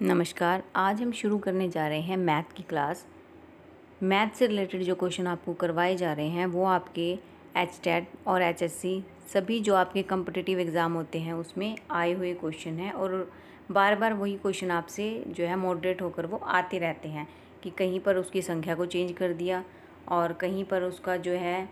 नमस्कार। आज हम शुरू करने जा रहे हैं मैथ की क्लास। मैथ से रिलेटेड जो क्वेश्चन आपको करवाए जा रहे हैं वो आपके एचटेट और एचएससी सभी जो आपके कॉम्पिटिटिव एग्ज़ाम होते हैं उसमें आए हुए क्वेश्चन हैं और बार बार वही क्वेश्चन आपसे जो है मॉडरेट होकर वो आते रहते हैं कि कहीं पर उसकी संख्या को चेंज कर दिया और कहीं पर उसका जो है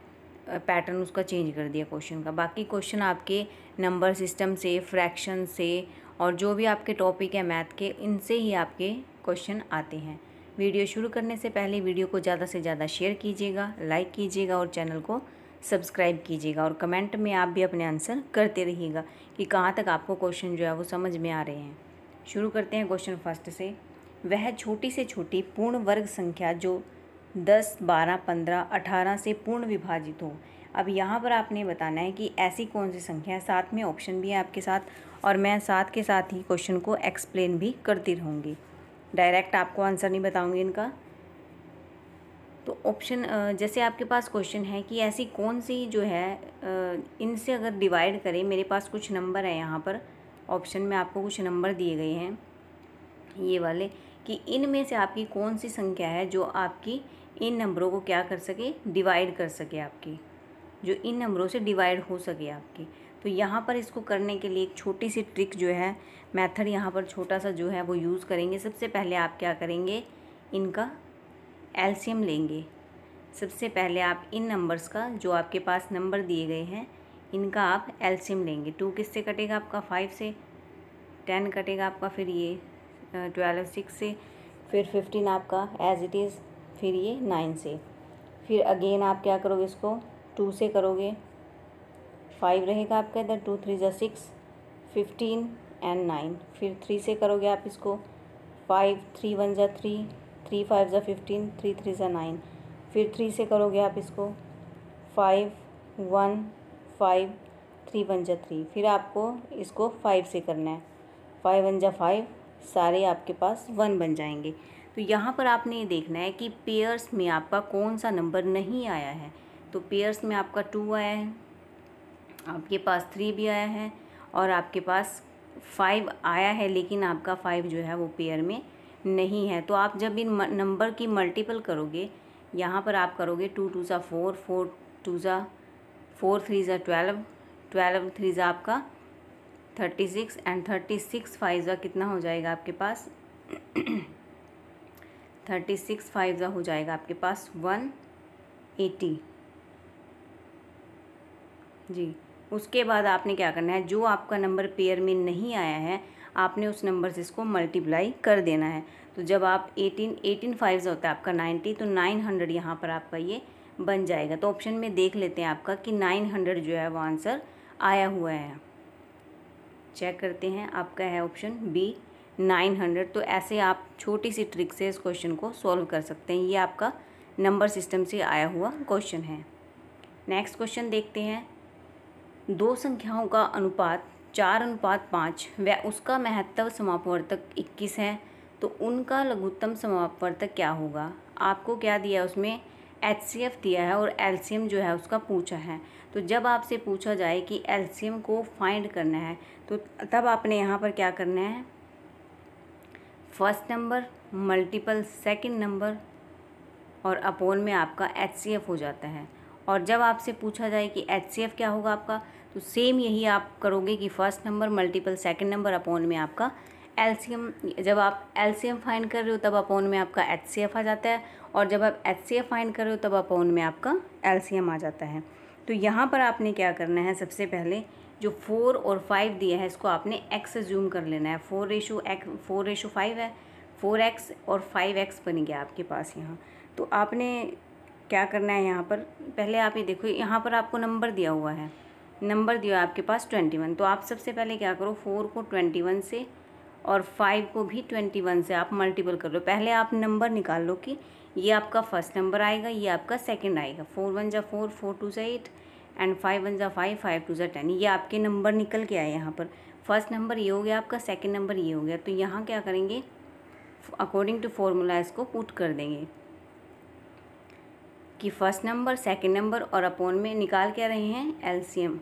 पैटर्न उसका चेंज कर दिया क्वेश्चन का। बाकी क्वेश्चन आपके नंबर सिस्टम से, फ्रैक्शन से और जो भी आपके टॉपिक है मैथ के, इनसे ही आपके क्वेश्चन आते हैं। वीडियो शुरू करने से पहले वीडियो को ज़्यादा से ज़्यादा शेयर कीजिएगा, लाइक कीजिएगा और चैनल को सब्सक्राइब कीजिएगा और कमेंट में आप भी अपने आंसर करते रहिएगा कि कहाँ तक आपको क्वेश्चन जो है वो समझ में आ रहे हैं। शुरू करते हैं क्वेश्चन फर्स्ट से। वह छोटी से छोटी पूर्ण वर्ग संख्या जो 10, 12, 15, 18 से पूर्ण विभाजित हो। अब यहाँ पर आपने बताना है कि ऐसी कौन सी संख्या है। साथ में ऑप्शन भी है आपके साथ और मैं साथ के साथ ही क्वेश्चन को एक्सप्लेन भी करती रहूँगी। डायरेक्ट आपको आंसर नहीं बताऊँगी इनका। तो ऑप्शन जैसे आपके पास क्वेश्चन है कि ऐसी कौन सी जो है इनसे अगर डिवाइड करें, मेरे पास कुछ नंबर है यहाँ पर ऑप्शन में आपको कुछ नंबर दिए गए हैं ये वाले, कि इनमें से आपकी कौन सी संख्या है जो आपकी इन नंबरों को क्या कर सके, डिवाइड कर सके, आपकी जो इन नंबरों से डिवाइड हो सके आपकी। तो यहाँ पर इसको करने के लिए एक छोटी सी ट्रिक जो है, मेथड यहाँ पर छोटा सा जो है वो यूज़ करेंगे। सबसे पहले आप क्या करेंगे, इनका एलसीएम लेंगे। सबसे पहले आप इन नंबर्स का जो आपके पास नंबर दिए गए हैं इनका आप एलसीएम लेंगे। 2 किससे कटेगा आपका, 5 से। 10 कटेगा आपका, फिर ये 12 6 से, फिर 15 आपका एज इट इज़, फिर ये 9 से। फिर अगेन आप क्या करोगे, इसको 2 से करोगे, 5 रहेगा आपका इधर, 2 3 ज़ा 6, 15 एंड 9। फिर 3 से करोगे आप इसको, 5 3 1 ज़ा 3, 3 5 ज़ा 15, 3 3 ज़ा 9। फिर 3 से करोगे आप इसको, 5 1 5, 3 1 ज़ा 3। फिर आपको इसको 5 से करना है, 5 1 ज़ा 5, सारे आपके पास 1 बन जाएंगे। तो यहाँ पर आपने ये देखना है कि पेयर्स में आपका कौन सा नंबर नहीं आया है। तो पेयर्स में आपका 2 आया है, आपके पास 3 भी आया है और आपके पास 5 आया है, लेकिन आपका 5 जो है वो पेयर में नहीं है। तो आप जब इन नंबर की मल्टीपल करोगे, यहाँ पर आप करोगे 2 2 ज़ा 4, 4 2 ज़ा 4, 3 ज़ा 12, 12 3 ज़ा आपका 36 एंड 36 5 ज़ा कितना हो जाएगा आपके पास 36 5 ज़ा हो जाएगा आपके पास 180 जी। उसके बाद आपने क्या करना है, जो आपका नंबर पेयर में नहीं आया है आपने उस नंबर से इसको मल्टीप्लाई कर देना है। तो जब आप 18 5 होता है आपका 90, तो 900 यहाँ पर आपका ये बन जाएगा। तो ऑप्शन में देख लेते हैं आपका कि 900 जो है वो आंसर आया हुआ है। चेक करते हैं, आपका है ऑप्शन बी 900। तो ऐसे आप छोटी सी ट्रिक से इस क्वेश्चन को सॉल्व कर सकते हैं। ये आपका नंबर सिस्टम से आया हुआ क्वेश्चन है। नेक्स्ट क्वेश्चन देखते हैं। दो संख्याओं का अनुपात 4:5 व उसका महत्तम समापवर्तक 21 है, तो उनका लघुत्तम समापवर्तक क्या होगा। आपको क्या दिया है, उसमें एचसीएफ दिया है और एलसीएम जो है उसका पूछा है। तो जब आपसे पूछा जाए कि एलसीएम को फाइंड करना है तो तब आपने यहाँ पर क्या करना है, first number multiple second number और अपोन में आपका एचसीएफ हो जाता है। और जब आपसे पूछा जाए कि एचसीएफ क्या होगा आपका, तो सेम यही आप करोगे कि first number multiple second number upon में आपका एलसीएम। जब आप एलसीएम फाइंड कर रहे हो तब अपोन में आपका एचसीएफ आ जाता है और जब आप एचसीएफ फाइंड कर रहे हो तब अपोन में आपका एलसीएम आ जाता है। तो यहाँ पर आपने क्या करना है, सबसे पहले जो 4 और 5 दिया है इसको आपने एक्स अज्यूम कर लेना है। 4:5 है, 4x और 5x बन गया आपके पास यहाँ। तो आपने क्या करना है, यहाँ पर पहले आप ये देखो, यहाँ पर आपको नंबर दिया हुआ है, नंबर दिया है आपके पास 21। तो आप सबसे पहले क्या करो, 4 को 21 से और 5 को भी 21 से आप मल्टीपल कर लो। पहले आप नंबर निकाल लो कि ये आपका फर्स्ट नंबर आएगा, ये आपका सेकंड आएगा। 4 1 ज़ा 4, 4 2 ज़ा 8 एंड 5 1 ज़ा 5, 5 2 ज़ा 10। ये आपके नंबर निकल के आए यहाँ पर। फर्स्ट नंबर ये हो गया आपका, सेकंड नंबर ये हो गया। तो यहाँ क्या करेंगे, अकॉर्डिंग टू फॉर्मूला इसको पुट कर देंगे कि फर्स्ट नंबर सेकंड नंबर और अपोन में निकाल क्या रहे हैं, एलसीएम।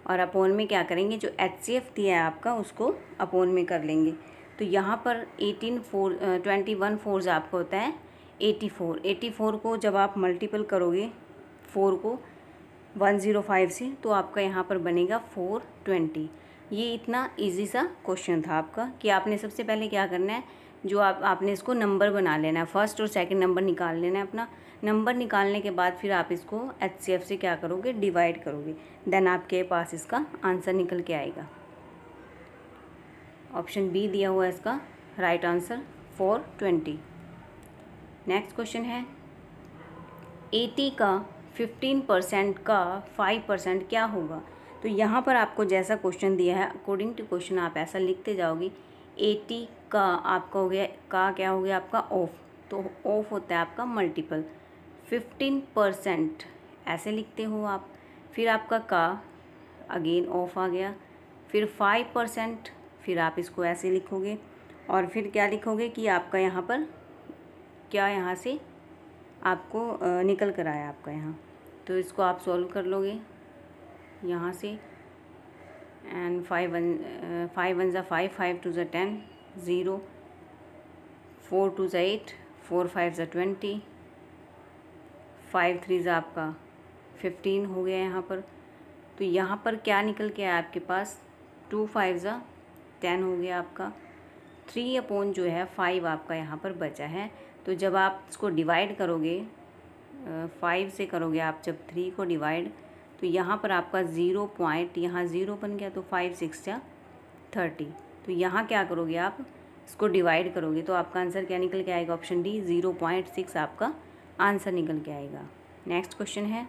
और अपोन में क्या करेंगे, जो एचसीएफ दिया है आपका उसको अपोन में कर लेंगे। तो यहाँ पर 21 फोर्स आपका होता है 84। 84 को जब आप मल्टीपल करोगे 4 को 105 से, तो आपका यहाँ पर बनेगा 420। ये इतना इजी सा क्वेश्चन था आपका कि आपने सबसे पहले क्या करना है, जो आपने इसको नंबर बना लेना है, फर्स्ट और सेकंड नंबर निकाल लेना है अपना। नंबर निकालने के बाद फिर आप इसको HCF से क्या करोगे, डिवाइड करोगे, देन आपके पास इसका आंसर निकल के आएगा। ऑप्शन बी दिया हुआ है इसका राइट आंसर 420। नेक्स्ट क्वेश्चन है 80 का 15% का 5% क्या होगा। तो यहाँ पर आपको जैसा क्वेश्चन दिया है अकॉर्डिंग टू क्वेश्चन आप ऐसा लिखते जाओगे। 80 का आपका हो गया, का क्या हो गया आपका ऑफ, तो ऑफ होता है आपका मल्टीपल। 15% ऐसे लिखते हो आप, फिर आपका का अगेन ऑफ आ गया, फिर 5% फिर आप इसको ऐसे लिखोगे, और फिर क्या लिखोगे कि आपका यहाँ पर क्या यहाँ से आपको निकल कर आया आपका यहाँ, तो इसको आप सॉल्व कर लोगे यहाँ से। एंड 5 1 ज़ा 5, 5 2 ज़ा 10, 0, 4 2 ज़ा 8, 4 5 ज़ा 20, 5 3 ज़ा आपका 15 हो गया यहाँ पर। तो यहाँ पर क्या निकल के आया आपके पास, 2 5 ज़ा 10 हो गया आपका। 3 अपॉन जो है 5 आपका यहाँ पर बचा है। तो जब आप इसको डिवाइड करोगे 5 से करोगे आप जब 3 को डिवाइड, तो यहाँ पर आपका 0 पॉइंट, यहाँ 0 बन गया, तो 5 6 या 30। तो यहाँ क्या करोगे आप इसको डिवाइड करोगे, तो आपका आंसर क्या निकल के आएगा, ऑप्शन डी 0.6 आपका आंसर निकल के आएगा। नेक्स्ट क्वेश्चन है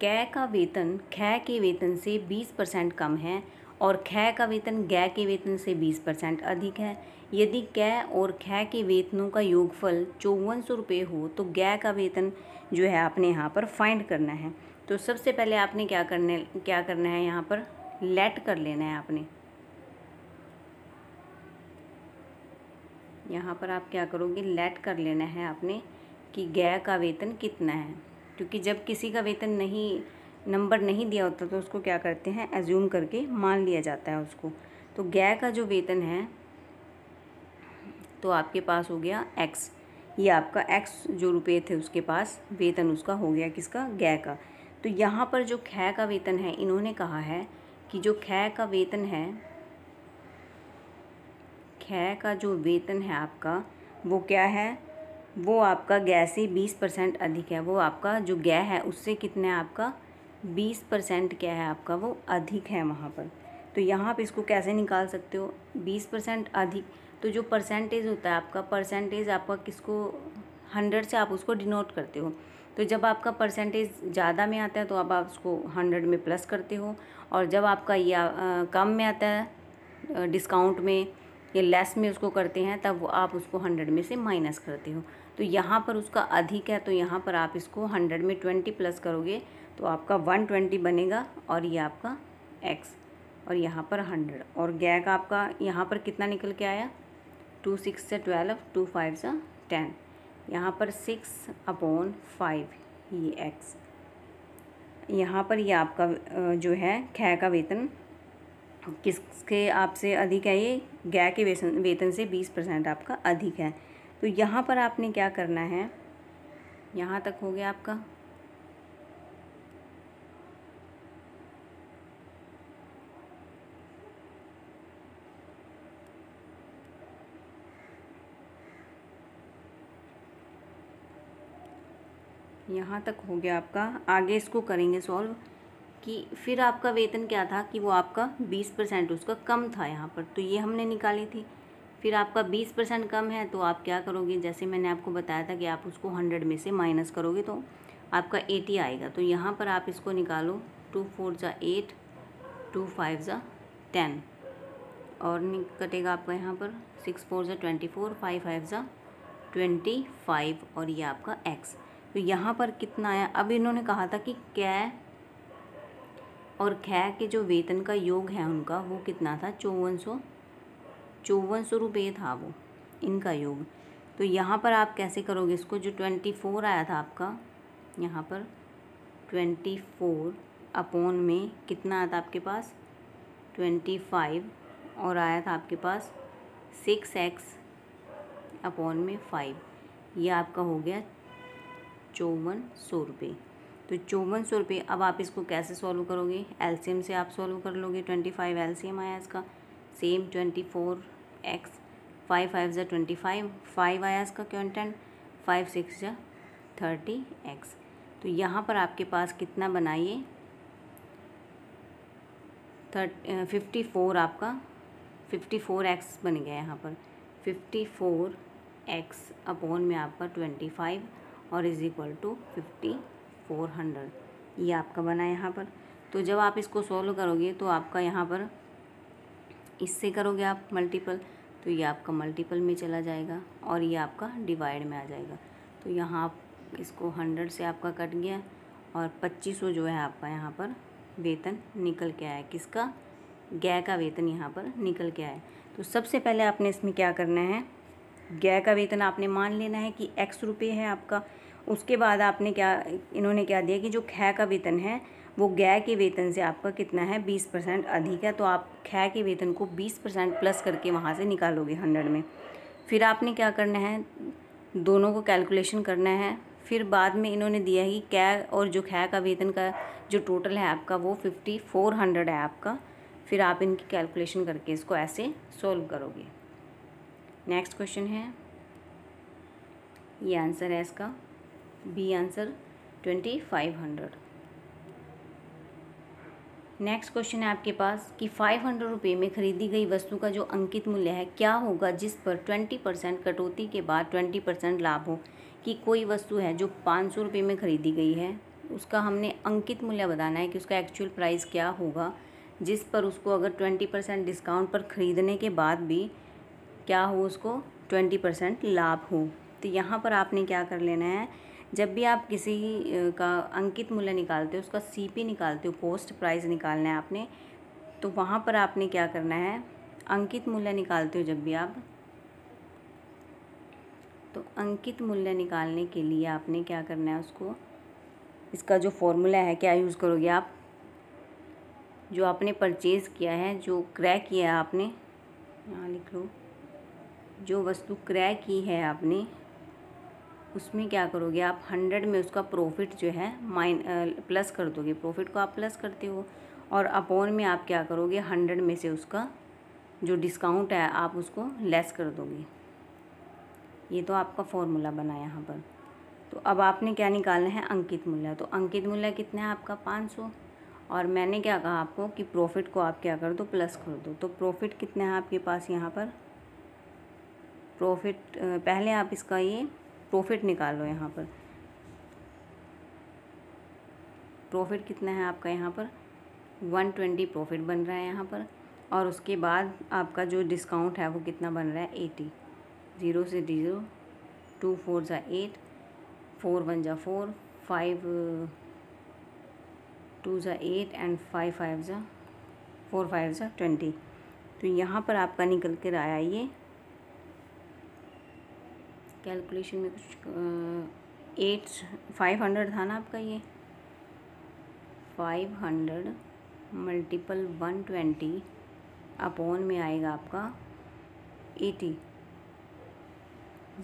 कै का वेतन खे के वेतन से 20% कम है और खे का वेतन गै के वेतन से 20% अधिक है। यदि कै और खे के वेतनों का योगफल 5400 रुपये हो तो गै का वेतन जो है आपने यहाँ पर फाइंड करना है। तो सबसे पहले आपने क्या करना है, यहाँ पर लेट कर लेना है आपने। यहाँ पर आप क्या करोगे, लेट कर लेना है आपने कि गै का वेतन कितना है, क्योंकि जब किसी का वेतन नहीं, नंबर नहीं दिया होता तो उसको क्या करते हैं, एज्यूम करके मान लिया जाता है उसको। तो गै का जो वेतन है तो आपके पास हो गया x, ये आपका x जो रुपये थे उसके पास वेतन उसका हो गया किसका, गै का। तो यहाँ पर जो खे का वेतन है, इन्होंने कहा है कि जो खे का वेतन है, खे का जो वेतन है आपका वो क्या है, वो आपका गै से 20% अधिक है। वो आपका जो गै है उससे कितना है आपका 20% क्या है आपका, वो अधिक है वहाँ पर। तो यहाँ आप इसको कैसे निकाल सकते हो, 20% अधिक, तो जो परसेंटेज होता है आपका, परसेंटेज आपका किसको 100 से आप उसको डिनोट करते हो। तो जब आपका परसेंटेज ज़्यादा में आता है तो अब आप उसको 100 में प्लस करते हो, और जब आपका ये कम में आता है डिस्काउंट में या लेस में उसको करते हैं, तब आप उसको 100 में से माइनस करते हो। तो यहाँ पर उसका अधिक है, तो यहाँ पर आप इसको 100 में 20 प्लस करोगे तो आपका 120 बनेगा, और ये आपका x, और यहाँ पर 100, और गै का आपका यहाँ पर कितना निकल के आया, 2 6 से 12, 2 5 से 10, यहाँ पर 6/5 ये x। यहाँ पर ये आपका जो है खे का वेतन किसके आपसे अधिक है, ये गै के वेतन से 20% आपका अधिक है। तो यहाँ पर आपने क्या करना है, यहाँ तक हो गया आपका। यहाँ तक हो गया आपका। आगे इसको करेंगे सॉल्व कि फिर आपका वेतन क्या था कि वो आपका 20% उसका कम था यहाँ पर, तो ये हमने निकाली थी। फिर आपका 20% कम है तो आप क्या करोगे, जैसे मैंने आपको बताया था कि आप उसको 100 में से माइनस करोगे तो आपका 80 आएगा। तो यहाँ पर आप इसको निकालो, 2 4 ज़ा 8, 2 5 ज़ा 10, और कटेगा आपका यहाँ पर 6 4 ज़ा 24, 5 5 ज़ा 25, और ये आपका x। तो यहाँ पर कितना आया, अब इन्होंने कहा था कि कै और खे के जो वेतन का योग है उनका वो कितना था, 5400 रुपये था वो इनका योग। तो यहाँ पर आप कैसे करोगे इसको, जो 24 आया था आपका, यहाँ पर 24 अपॉन में कितना आता आपके पास 25 और आया था आपके पास 6x अपॉन में 5, ये आपका हो गया 5400 रुपये। तो 5400 रुपये। अब आप इसको कैसे सॉल्व करोगे? एलसीएम से आप सॉल्व कर लोगे। 25 एलसीएम आया इसका, सेम 24x, 5 5 ज़ा 25, 5 आया इसका क्वांटेंट, 5 6 ज़ा 30x। तो यहाँ पर आपके पास कितना बनाइए 54, आपका 54x बन गया यहाँ पर। 54x अपॉन में आपका 25 और इज़ इक्वल टू 5400, ये आपका बना यहाँ पर। तो जब आप इसको सॉल्व करोगे तो आपका यहाँ पर इससे करोगे आप मल्टीपल, तो ये आपका मल्टीपल में चला जाएगा और ये आपका डिवाइड में आ जाएगा। तो यहाँ आप इसको 100 से आपका कट गया और 2500 जो है आपका यहाँ पर वेतन निकल के आया। किसका? गै का वेतन यहाँ पर निकल के आया। तो सबसे पहले आपने इसमें क्या करना है, गै का वेतन आपने मान लेना है कि x रुपये है आपका। उसके बाद आपने क्या, इन्होंने क्या दिया कि जो खै का वेतन है वो गै के वेतन से आपका कितना है 20% अधिक है। तो आप खै के वेतन को 20% प्लस करके वहाँ से निकालोगे 100 में। फिर आपने क्या करना है, दोनों को कैलकुलेशन करना है। फिर बाद में इन्होंने दिया है कि कै और जो खै का वेतन का जो टोटल है आपका वो 5400 है आपका। फिर आप इनकी कैलकुलेशन करके इसको ऐसे सॉल्व करोगे। नेक्स्ट क्वेश्चन है, ये आंसर है इसका, बी आंसर 2500। नेक्स्ट क्वेश्चन है आपके पास कि 500 रुपये में ख़रीदी गई वस्तु का जो अंकित मूल्य है क्या होगा जिस पर 20% कटौती के बाद 20% लाभ हो। कि कोई वस्तु है जो 500 रुपये में ख़रीदी गई है, उसका हमने अंकित मूल्य बताना है कि उसका एक्चुअल प्राइस क्या होगा जिस पर उसको अगर 20% डिस्काउंट पर ख़रीदने के बाद भी क्या हो, उसको 20% लाभ हो। तो यहाँ पर आपने क्या कर लेना है, जब भी आप किसी का अंकित मूल्य निकालते हो, उसका सीपी निकालते हो, कॉस्ट प्राइस निकालना है आपने, तो वहाँ पर आपने क्या करना है, अंकित मूल्य निकालते हो जब भी आप, तो अंकित मूल्य निकालने के लिए आपने क्या करना है, उसको, इसका जो फॉर्मूला है क्या यूज़ करोगे आप, जो आपने परचेज़ किया है, जो क्रय किया है आपने, यहाँ लिख लो, जो वस्तु क्रय की है आपने, उसमें क्या करोगे आप 100 में उसका प्रॉफिट जो है प्लस कर दोगे। प्रॉफिट को आप प्लस करते हो और अपॉन में आप क्या करोगे 100 में से उसका जो डिस्काउंट है आप उसको लेस कर दोगे। ये तो आपका फॉर्मूला बना यहाँ पर। तो अब आपने क्या निकालना है, अंकित मूल्य। तो अंकित मूल्य कितना है आपका 500, और मैंने क्या कहा आपको कि प्रॉफिट को आप क्या कर दो, प्लस कर दो। तो प्रॉफिट कितना है आपके पास यहाँ पर, प्रॉफिट पहले आप इसका ये प्रॉफिट निकाल लो। यहाँ पर प्रॉफिट कितना है आपका, यहाँ पर 120 प्रॉफिट बन रहा है यहाँ पर, और उसके बाद आपका जो डिस्काउंट है वो कितना बन रहा है 80। 0 से 0, 2 4 ज़ा 8, 4 1 ज़ा 4, 5 2 ज़ा 8 एंड 5 5 ज़ा 4 5 ज़ा 20। तो यहाँ पर आपका निकल कर आया ये कैलकुलेशन में कुछ 500 था ना आपका, ये 500 मल्टीपल 120 अपॉन में आएगा आपका 80।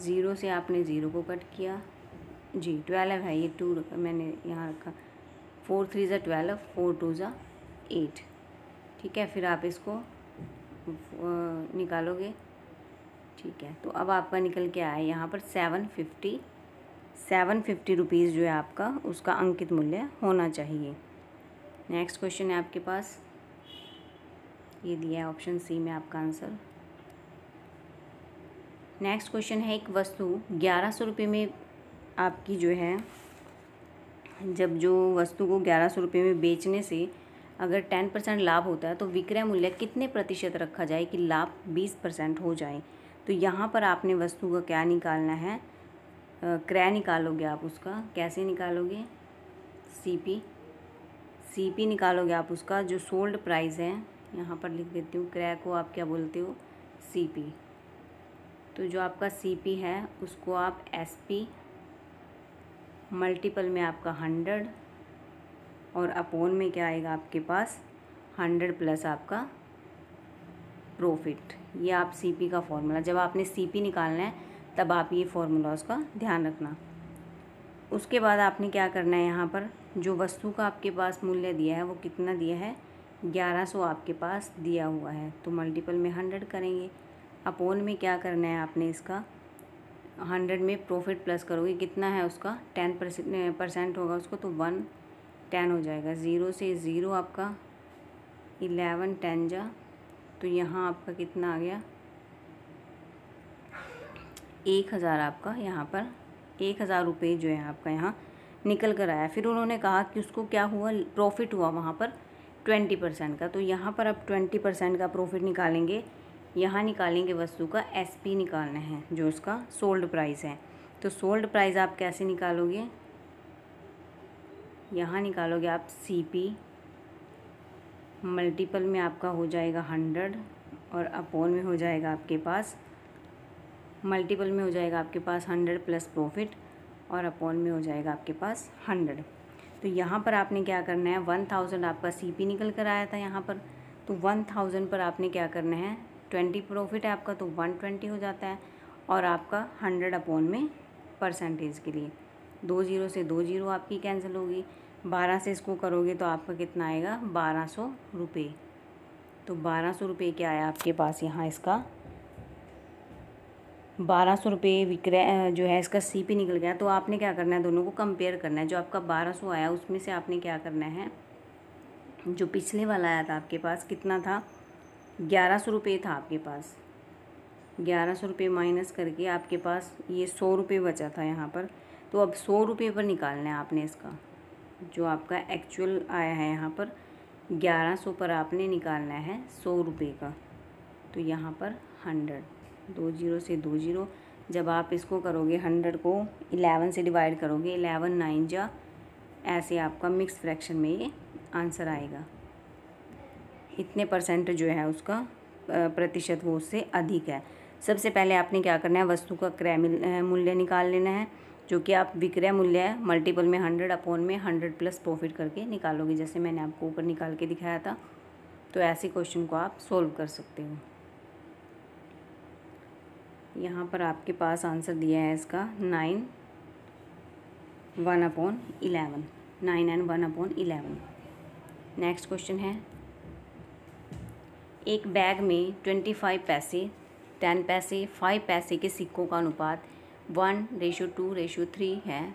0 से आपने 0 को कट किया जी, 12 है ये, 2 मैंने यहाँ रखा, 4 3 ज़ा 12, 4 2 ज़ा 8। ठीक है, फिर आप इसको निकालोगे। ठीक है, तो अब आपका निकल के आया यहाँ पर 750 रुपीज़ जो है आपका, उसका अंकित मूल्य होना चाहिए। नेक्स्ट क्वेश्चन है आपके पास, ये दिया है ऑप्शन सी में आपका आंसर। नेक्स्ट क्वेश्चन है, एक वस्तु 1100 रुपये में आपकी जो है, जब जो वस्तु को 1100 रुपये में बेचने से अगर 10% लाभ होता है तो विक्रय मूल्य कितने प्रतिशत रखा जाए कि लाभ 20% हो जाए। तो यहाँ पर आपने वस्तु का क्या निकालना है, क्रय निकालोगे आप। उसका कैसे निकालोगे, सीपी निकालोगे आप। उसका जो सोल्ड प्राइस है, यहाँ पर लिख देती हूँ, क्रय को आप क्या बोलते हो, सीपी। तो जो आपका सीपी है उसको आप एसपी मल्टीपल में आपका 100 और अपॉन में क्या आएगा आपके पास 100 प्लस आपका प्रॉफिट। ये आप CP का फॉर्मूला, जब आपने CP निकालना है तब आप ये फॉर्मूला उसका ध्यान रखना। उसके बाद आपने क्या करना है, यहाँ पर जो वस्तु का आपके पास मूल्य दिया है वो कितना दिया है, 1100 आपके पास दिया हुआ है। तो मल्टीपल में 100 करेंगे, अपोन में क्या करना है आपने, इसका 100 में प्रॉफिट प्लस करोगे, कितना है उसका 10% होगा उसको, तो 110 हो जाएगा। 0 से 0 आपका 11 10 जा, तो यहाँ आपका कितना आ गया 1000। आपका यहाँ पर 1000 रुपये जो है आपका यहाँ निकल कर आया। फिर उन्होंने कहा कि उसको क्या हुआ, प्रॉफिट हुआ वहाँ पर 20% का। तो यहाँ पर अब 20% का प्रॉफिट निकालेंगे, यहाँ निकालेंगे वस्तु का SP निकालना है जो उसका सोल्ड प्राइस है। तो सोल्ड प्राइस आप कैसे निकालोगे, यहाँ निकालोगे आप CP, मल्टीपल में आपका हो जाएगा 100 और अपोन में हो जाएगा आपके पास, मल्टीपल में हो जाएगा आपके पास 100 प्लस प्रॉफिट और अपोन में हो जाएगा आपके पास 100। तो यहाँ पर आपने क्या करना है, 1000 आपका CP निकल कर आया था यहाँ पर, तो 1000 पर आपने क्या करना है, 20 प्रॉफिट है आपका तो 120 हो जाता है, और आपका 100 अपोन में परसेंटेज के लिए 20 से 20 आपकी कैंसिल होगी, 12 से इसको करोगे तो आपका कितना आएगा 1200 रुपये। तो 1200 रुपये क्या आया आपके पास यहाँ, इसका 1200 रुपये विक्रय जो है इसका CP निकल गया। तो आपने क्या करना है, दोनों को कंपेयर करना है। जो आपका 1200 आया उसमें से आपने क्या करना है, जो पिछले वाला आया था आपके पास कितना था, 1100 रुपये था आपके पास, 1100 रुपये माइनस करके आपके पास ये 100 रुपये बचा था यहाँ पर। तो अब 100 रुपये पर निकालना है आपने इसका, जो आपका एक्चुअल आया है यहाँ पर 1100 पर आपने निकालना है 100 रुपये का। तो यहाँ पर 100, 20 से 20, जब आप इसको करोगे 100 को 11 से डिवाइड करोगे, 11 9 जा, ऐसे आपका मिक्स फ्रैक्शन में ये आंसर आएगा। इतने परसेंट जो है उसका प्रतिशत वो उससे अधिक है। सबसे पहले आपने क्या करना है, वस्तु का क्रय मूल्य निकाल लेना है, जो कि आप विक्रय मूल्य है, मल्टीपल में 100 अपोन में 100 प्लस प्रॉफिट करके निकालोगे, जैसे मैंने आपको ऊपर निकाल के दिखाया था। तो ऐसे क्वेश्चन को आप सोल्व कर सकते हो। यहाँ पर आपके पास आंसर दिया है इसका 9 1/11, 9 and 1/11। नेक्स्ट क्वेश्चन है, एक बैग में 25 पैसे, 10 पैसे, 5 पैसे के सिक्कों का अनुपात 1:2:3 है।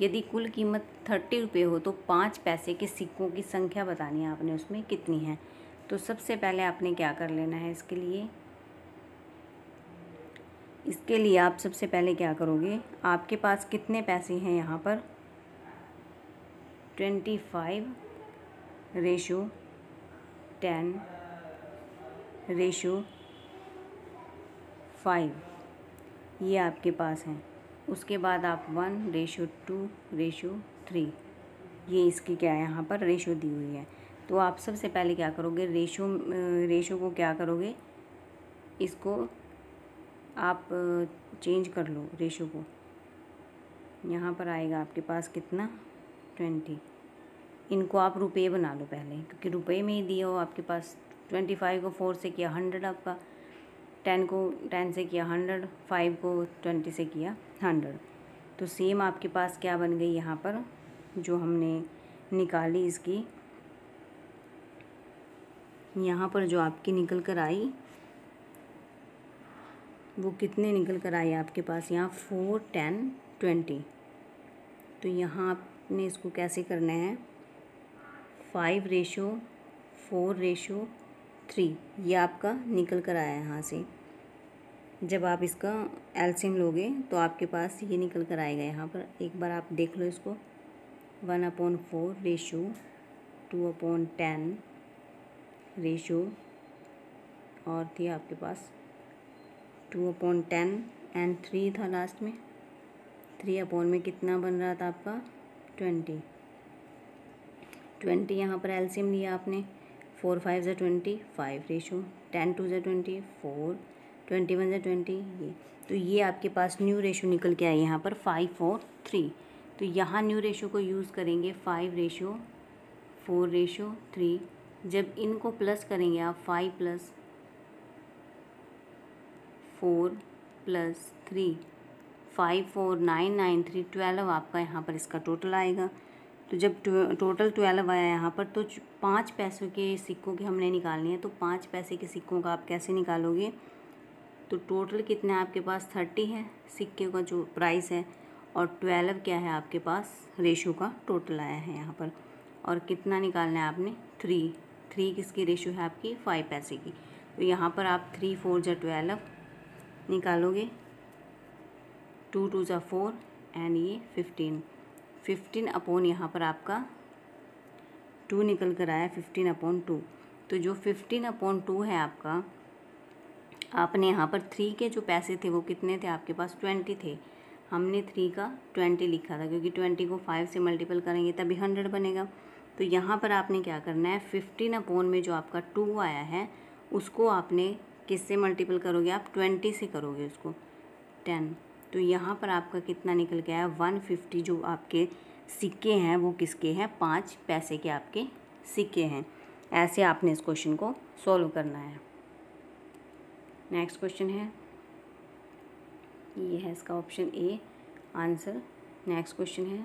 यदि कुल कीमत 30 रुपये हो तो 5 पैसे के सिक्कों की संख्या बतानी है आपने, उसमें कितनी है। तो सबसे पहले आपने क्या कर लेना है, इसके लिए आप सबसे पहले क्या करोगे, आपके पास कितने पैसे हैं यहाँ पर, 25:10:5 ये आपके पास हैं। उसके बाद आप 1:2:3 ये इसकी क्या है यहाँ पर रेशो दी हुई है। तो आप सबसे पहले क्या करोगे, रेशो को क्या करोगे, इसको आप चेंज कर लो रेशो को। यहाँ पर आएगा आपके पास कितना 20। इनको आप रुपये बना लो पहले, क्योंकि रुपये में ही दिया हो आपके पास। 25 को 4 से किया 100 आपका, 10 को 10 से किया 100, 5 को 20 से किया 100। तो सेम आपके पास क्या बन गई यहाँ पर, जो हमने निकाली इसकी, यहाँ पर जो आपकी निकल कर आई वो कितने निकल कर आई आपके पास, यहाँ 4 10 20। तो यहाँ आपने इसको कैसे करना है, 5:4:3 ये आपका निकल कर आया यहाँ से। जब आप इसका एलसीएम लोगे तो आपके पास ये निकल कर आएगा। यहाँ पर एक बार आप देख लो इसको, 1/4:2/10 रेशो, और थी आपके पास 2/10 एंड 3 था लास्ट में। 3 में कितना बन रहा था आपका 20 यहाँ पर एलसीएम लिया आपने। 4 5 = 20, 5 रेशो, 10 2 = 20, 4, 21 = 20 ये। तो ये आपके पास न्यू रेशो निकल के आई यहाँ पर 5:4:3। तो यहाँ न्यू रेशो को यूज़ करेंगे 5:4:3 जब इनको प्लस करेंगे आप 5 + 4 + 3 5 4 9 9 3 12 आपका यहाँ पर इसका टोटल आएगा। तो जब टोटल 12 आया यहाँ पर, तो 5 पैसों के सिक्कों के हमने निकालने हैं। तो 5 पैसे के सिक्कों का आप कैसे निकालोगे? तो टोटल कितना है आपके पास? 30 है सिक्के का जो प्राइस है, और 12 क्या है आपके पास? रेशो का टोटल आया है यहाँ पर। और कितना निकालना है आपने? 3 किसकी रेशो है आपकी? 5 पैसे की। तो यहाँ पर आप 3 4 × 12 निकालोगे, 2 2 × 4 एंड ये 15 अपॉन यहाँ पर आपका 2 निकल कर आया 15/2। तो जो 15/2 है आपका, आपने यहाँ पर 3 के जो पैसे थे वो कितने थे आपके पास? 20 थे। हमने 3 का 20 लिखा था, क्योंकि 20 को 5 से मल्टीपल करेंगे तभी 100 बनेगा। तो यहाँ पर आपने क्या करना है? 15 अपॉन में जो आपका 2 आया है उसको आपने किससे मल्टीपल करोगे? आप 20 से करोगे उसको, 10। तो यहाँ पर आपका कितना निकल के आया? 150 जो आपके सिक्के हैं वो किसके हैं? 5 पैसे के आपके सिक्के हैं। ऐसे आपने इस क्वेश्चन को सॉल्व करना है। नेक्स्ट क्वेश्चन है, ये है इसका option A answer. Next question है,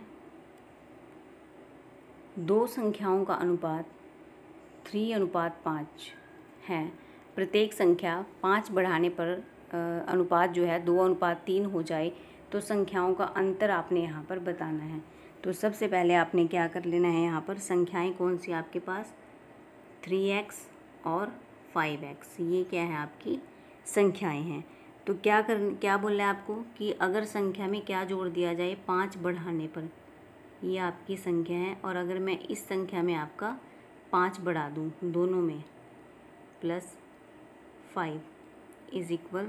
2 संख्याओं का अनुपात 3:5 है। प्रत्येक संख्या 5 बढ़ाने पर अनुपात जो है 2:3 हो जाए तो संख्याओं का अंतर आपने यहाँ पर बताना है। तो सबसे पहले आपने क्या कर लेना है? यहाँ पर संख्याएं कौन सी आपके पास? 3x और 5x, ये क्या है आपकी संख्याएं हैं। तो क्या बोल रहे हैं आपको कि अगर संख्या में क्या जोड़ दिया जाए 5 बढ़ाने पर, ये आपकी संख्या है, और अगर मैं इस संख्या में आपका 5 बढ़ा दूँ दोनों में, +5 इज इक्वल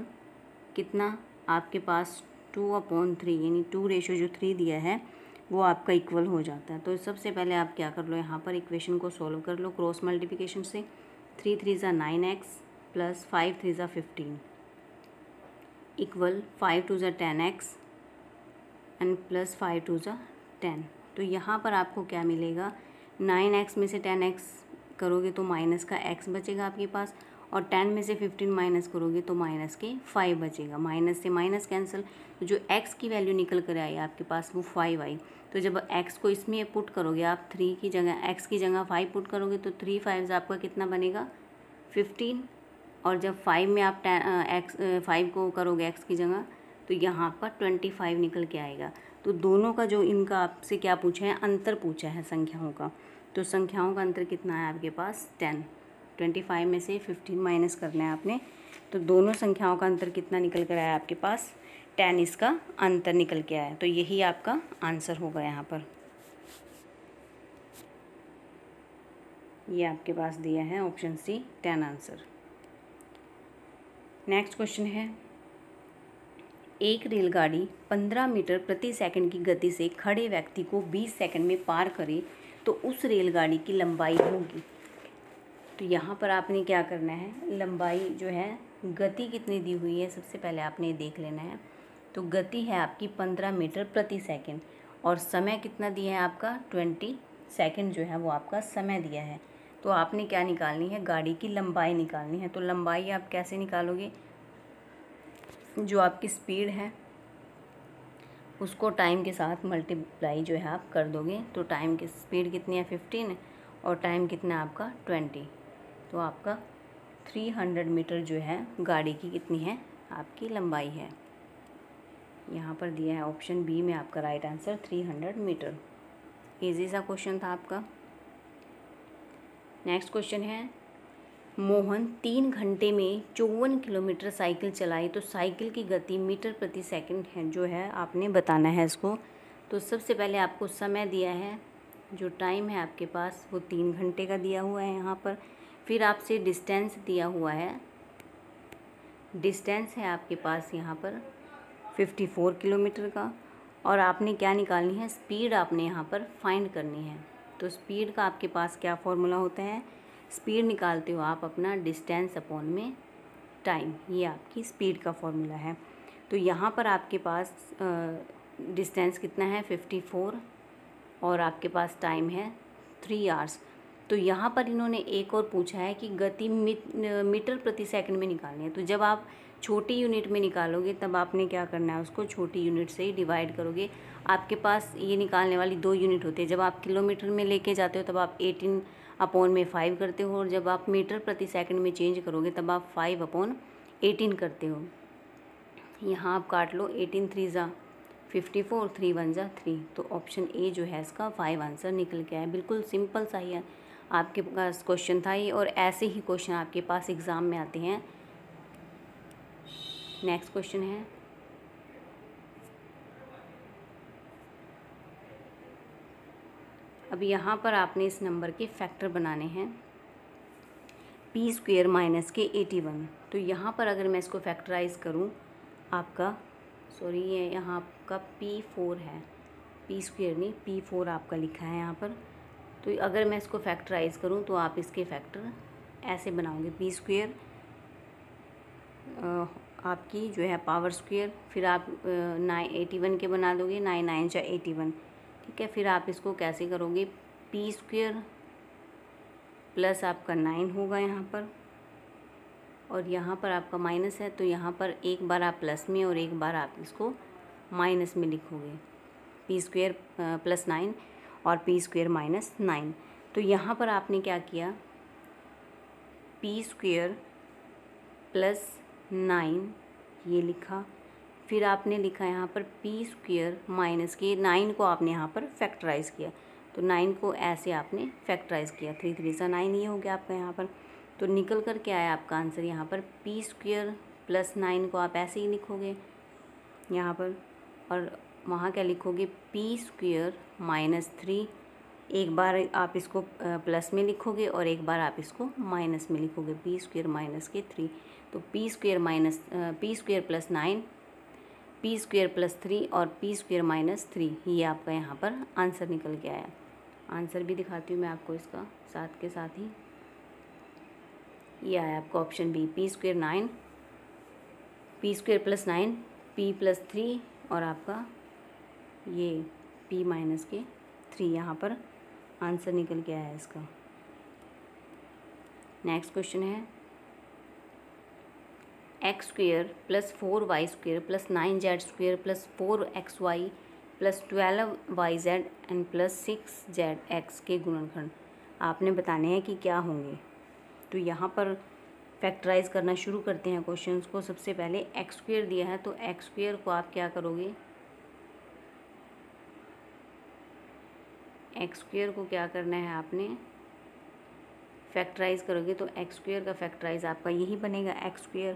कितना आपके पास? 2/3, यानी 2 रेशो जो 3 दिया है वो आपका इक्वल हो जाता है। तो सबसे पहले आप क्या कर लो, यहाँ पर इक्वेशन को सॉल्व कर लो क्रॉस मल्टीप्लिकेशन से। 3 3 = 9x + 5 3 = 15 इक्वल 5 2 = 10x एंड +5 2 = 10। तो यहाँ पर आपको क्या मिलेगा? 9x में से 10x करोगे तो माइनस का x बचेगा आपके पास, और 10 में से 15 माइनस करोगे तो माइनस के 5 बचेगा। माइनस से माइनस कैंसिल, तो जो x की वैल्यू निकल कर आई आपके पास वो 5 आई। तो जब x को इसमें पुट करोगे आप, 3 की जगह x की जगह 5 पुट करोगे तो 3 5 आपका कितना बनेगा? 15। और जब 5 में आप 5 को करोगे x की जगह तो यहाँ पर 25 निकल के आएगा। तो दोनों का जो इनका आपसे क्या पूछा है? अंतर पूछा है संख्याओं का। तो संख्याओं का अंतर कितना है आपके पास? 10। 25 में से 15 माइनस करना है आपने, तो दोनों संख्याओं का अंतर कितना निकल कर आया आपके पास? 10 इसका अंतर निकल के आया। तो यही आपका आंसर होगा यहाँ पर। ये आपके पास दिया है option C 10 answer. Next question है, एक रेलगाड़ी 15 मीटर प्रति सेकंड की गति से खड़े व्यक्ति को 20 सेकंड में पार करे तो उस रेलगाड़ी की लंबाई होगी। तो यहाँ पर आपने क्या करना है? लंबाई जो है, गति कितनी दी हुई है सबसे पहले आपने देख लेना है। तो गति है आपकी 15 मीटर प्रति सेकंड, और समय कितना दिया है आपका? 20 सेकंड जो है वो आपका समय दिया है। तो आपने क्या निकालनी है? गाड़ी की लंबाई निकालनी है। तो लंबाई आप कैसे निकालोगे? जो आपकी स्पीड है उसको टाइम के साथ मल्टीप्लाई जो है आप कर दोगे। तो टाइम की स्पीड कितनी है? 15, और टाइम कितना है आपका? 20। तो आपका 300 मीटर जो है गाड़ी की कितनी है? आपकी लंबाई है। यहाँ पर दिया है ऑप्शन बी में आपका राइट आंसर 300 मीटर। इजी सा क्वेश्चन था आपका। नेक्स्ट क्वेश्चन है, मोहन 3 घंटे में 54 किलोमीटर साइकिल चलाई तो साइकिल की गति मीटर प्रति सेकंड है जो है आपने बताना है इसको। तो सबसे पहले आपको समय दिया है, जो टाइम है आपके पास वो 3 घंटे का दिया हुआ है यहाँ पर। फिर आपसे डिस्टेंस दिया हुआ है, डिस्टेंस है आपके पास यहाँ पर 54 किलोमीटर का, और आपने क्या निकालनी है? स्पीड आपने यहाँ पर फाइंड करनी है। तो स्पीड का आपके पास क्या फॉर्मूला होता है? स्पीड निकालते हो आप अपना डिस्टेंस अपॉन में टाइम, ये आपकी स्पीड का फॉर्मूला है। तो यहाँ पर आपके पास डिस्टेंस कितना है? 54, और आपके पास टाइम है 3 आवर्स। तो यहाँ पर इन्होंने एक और पूछा है कि गति मीटर प्रति सेकंड में निकालनी है। तो जब आप छोटी यूनिट में निकालोगे तब आपने क्या करना है, उसको छोटी यूनिट से ही डिवाइड करोगे। आपके पास ये निकालने वाली 2 यूनिट होती है। जब आप किलोमीटर में लेके जाते हो तब आप 18/5 करते हो, और जब आप मीटर प्रति सेकंड में चेंज करोगे तब आप 5/18 करते हो। यहाँ आप काट लो, 18 3 ज़ा 54, 3 1 ज़ा 3। तो ऑप्शन ए जो है इसका 5 आंसर निकल के आया। बिल्कुल सिंपल सा ही है, आपके पास क्वेश्चन था ये, और ऐसे ही क्वेश्चन आपके पास एग्ज़ाम में आते हैं। नेक्स्ट क्वेश्चन है, अब यहाँ पर आपने इस नंबर के फैक्टर बनाने हैं, p² - 81। तो यहाँ पर अगर मैं इसको फैक्टराइज़ करूँ, आपका ये यहाँ आपका P4 है, p² नहीं P4 आपका लिखा है यहाँ पर। तो अगर मैं इसको फैक्टराइज़ करूँ तो आप इसके फैक्टर ऐसे बनाओगे, p² आपकी जो है पावर स्क्वायर, फिर आप 81 के बना दोगे, 9 9 × 81, ठीक है। फिर आप इसको कैसे करोगे, p² प्लस आपका 9 होगा यहाँ पर, और यहाँ पर आपका माइनस है, तो यहाँ पर एक बार आप प्लस में और एक बार आप इसको माइनस में लिखोगे, p² + 9 और p² - 9। तो यहाँ पर आपने क्या किया, p² + 9 ये लिखा, फिर आपने लिखा यहाँ पर p² माइनस के 9 को आपने यहाँ पर फैक्टराइज़ किया। तो 9 को ऐसे आपने फैक्टराइज़ किया, 3 3 ज़ा 9 ये हो गया आपका यहाँ पर। तो निकल कर के आया आपका आंसर यहाँ पर, p² + 9 को आप ऐसे ही लिखोगे यहाँ पर, और वहाँ क्या लिखोगे, p² - 3। एक बार आप इसको प्लस में लिखोगे और एक बार आप इसको माइनस में लिखोगे, p² - 3। तो p² + 9, p² + 3 और p² - 3, ये आपका यहाँ पर आंसर निकल के आया। आंसर भी दिखाती हूँ मैं आपको इसका साथ के साथ ही। ये आया आपका option B, p² 9, p² + 9, p + 3 और आपका ये p - 3 यहाँ पर आंसर निकल के आया इसका। नेक्स्ट क्वेश्चन है, x² + 4y² + 9z² + 4xy + 12yz + 6zx के गुणनखंड आपने बताने हैं कि क्या होंगे। तो यहाँ पर फैक्टराइज़ करना शुरू करते हैं क्वेश्चंस को। सबसे पहले x² दिया है, तो x² को आप क्या करोगे, x² को क्या करना है आपने, फैक्टराइज़ करोगे। तो x² का फैक्टराइज़ आपका यही बनेगा, x²।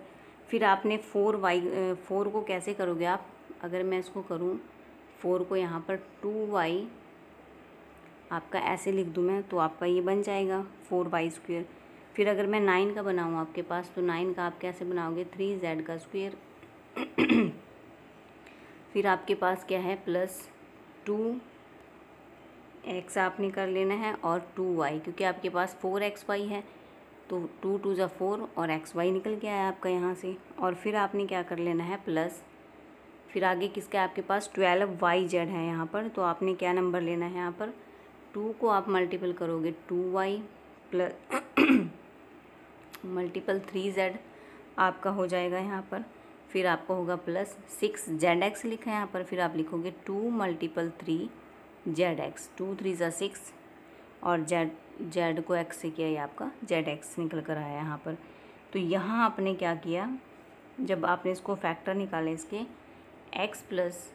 फिर आपने 4 को कैसे करोगे आप, अगर मैं इसको करूँ 4 को यहाँ पर 2y आपका ऐसे लिख दूँ मैं, तो आपका ये बन जाएगा 4y²। फिर अगर मैं 9 का बनाऊँ आपके पास, तो 9 का आप कैसे बनाओगे, 3z²। फिर आपके पास क्या है, +2x आपने कर लेना है और 2y, क्योंकि आपके पास 4xy है, तो 2 2 ज़ा 4 और xy निकल के आया आपका यहाँ से। और फिर आपने क्या कर लेना है, प्लस, फिर आगे किसका आपके पास 12yz है यहाँ पर, तो आपने क्या नंबर लेना है यहाँ पर, 2 को आप मल्टीपल करोगे 2y प्लस मल्टीपल 3z आपका हो जाएगा यहाँ पर। फिर आपका होगा प्लस 6zx लिखा है यहाँ पर, फिर आप लिखोगे 2 × 3zx, 2 3 ज़ा 6 और z को x से किया, ये आपका zx निकल कर आया यहाँ पर। तो यहाँ आपने क्या किया, जब आपने इसको फैक्टर निकाले इसके, x +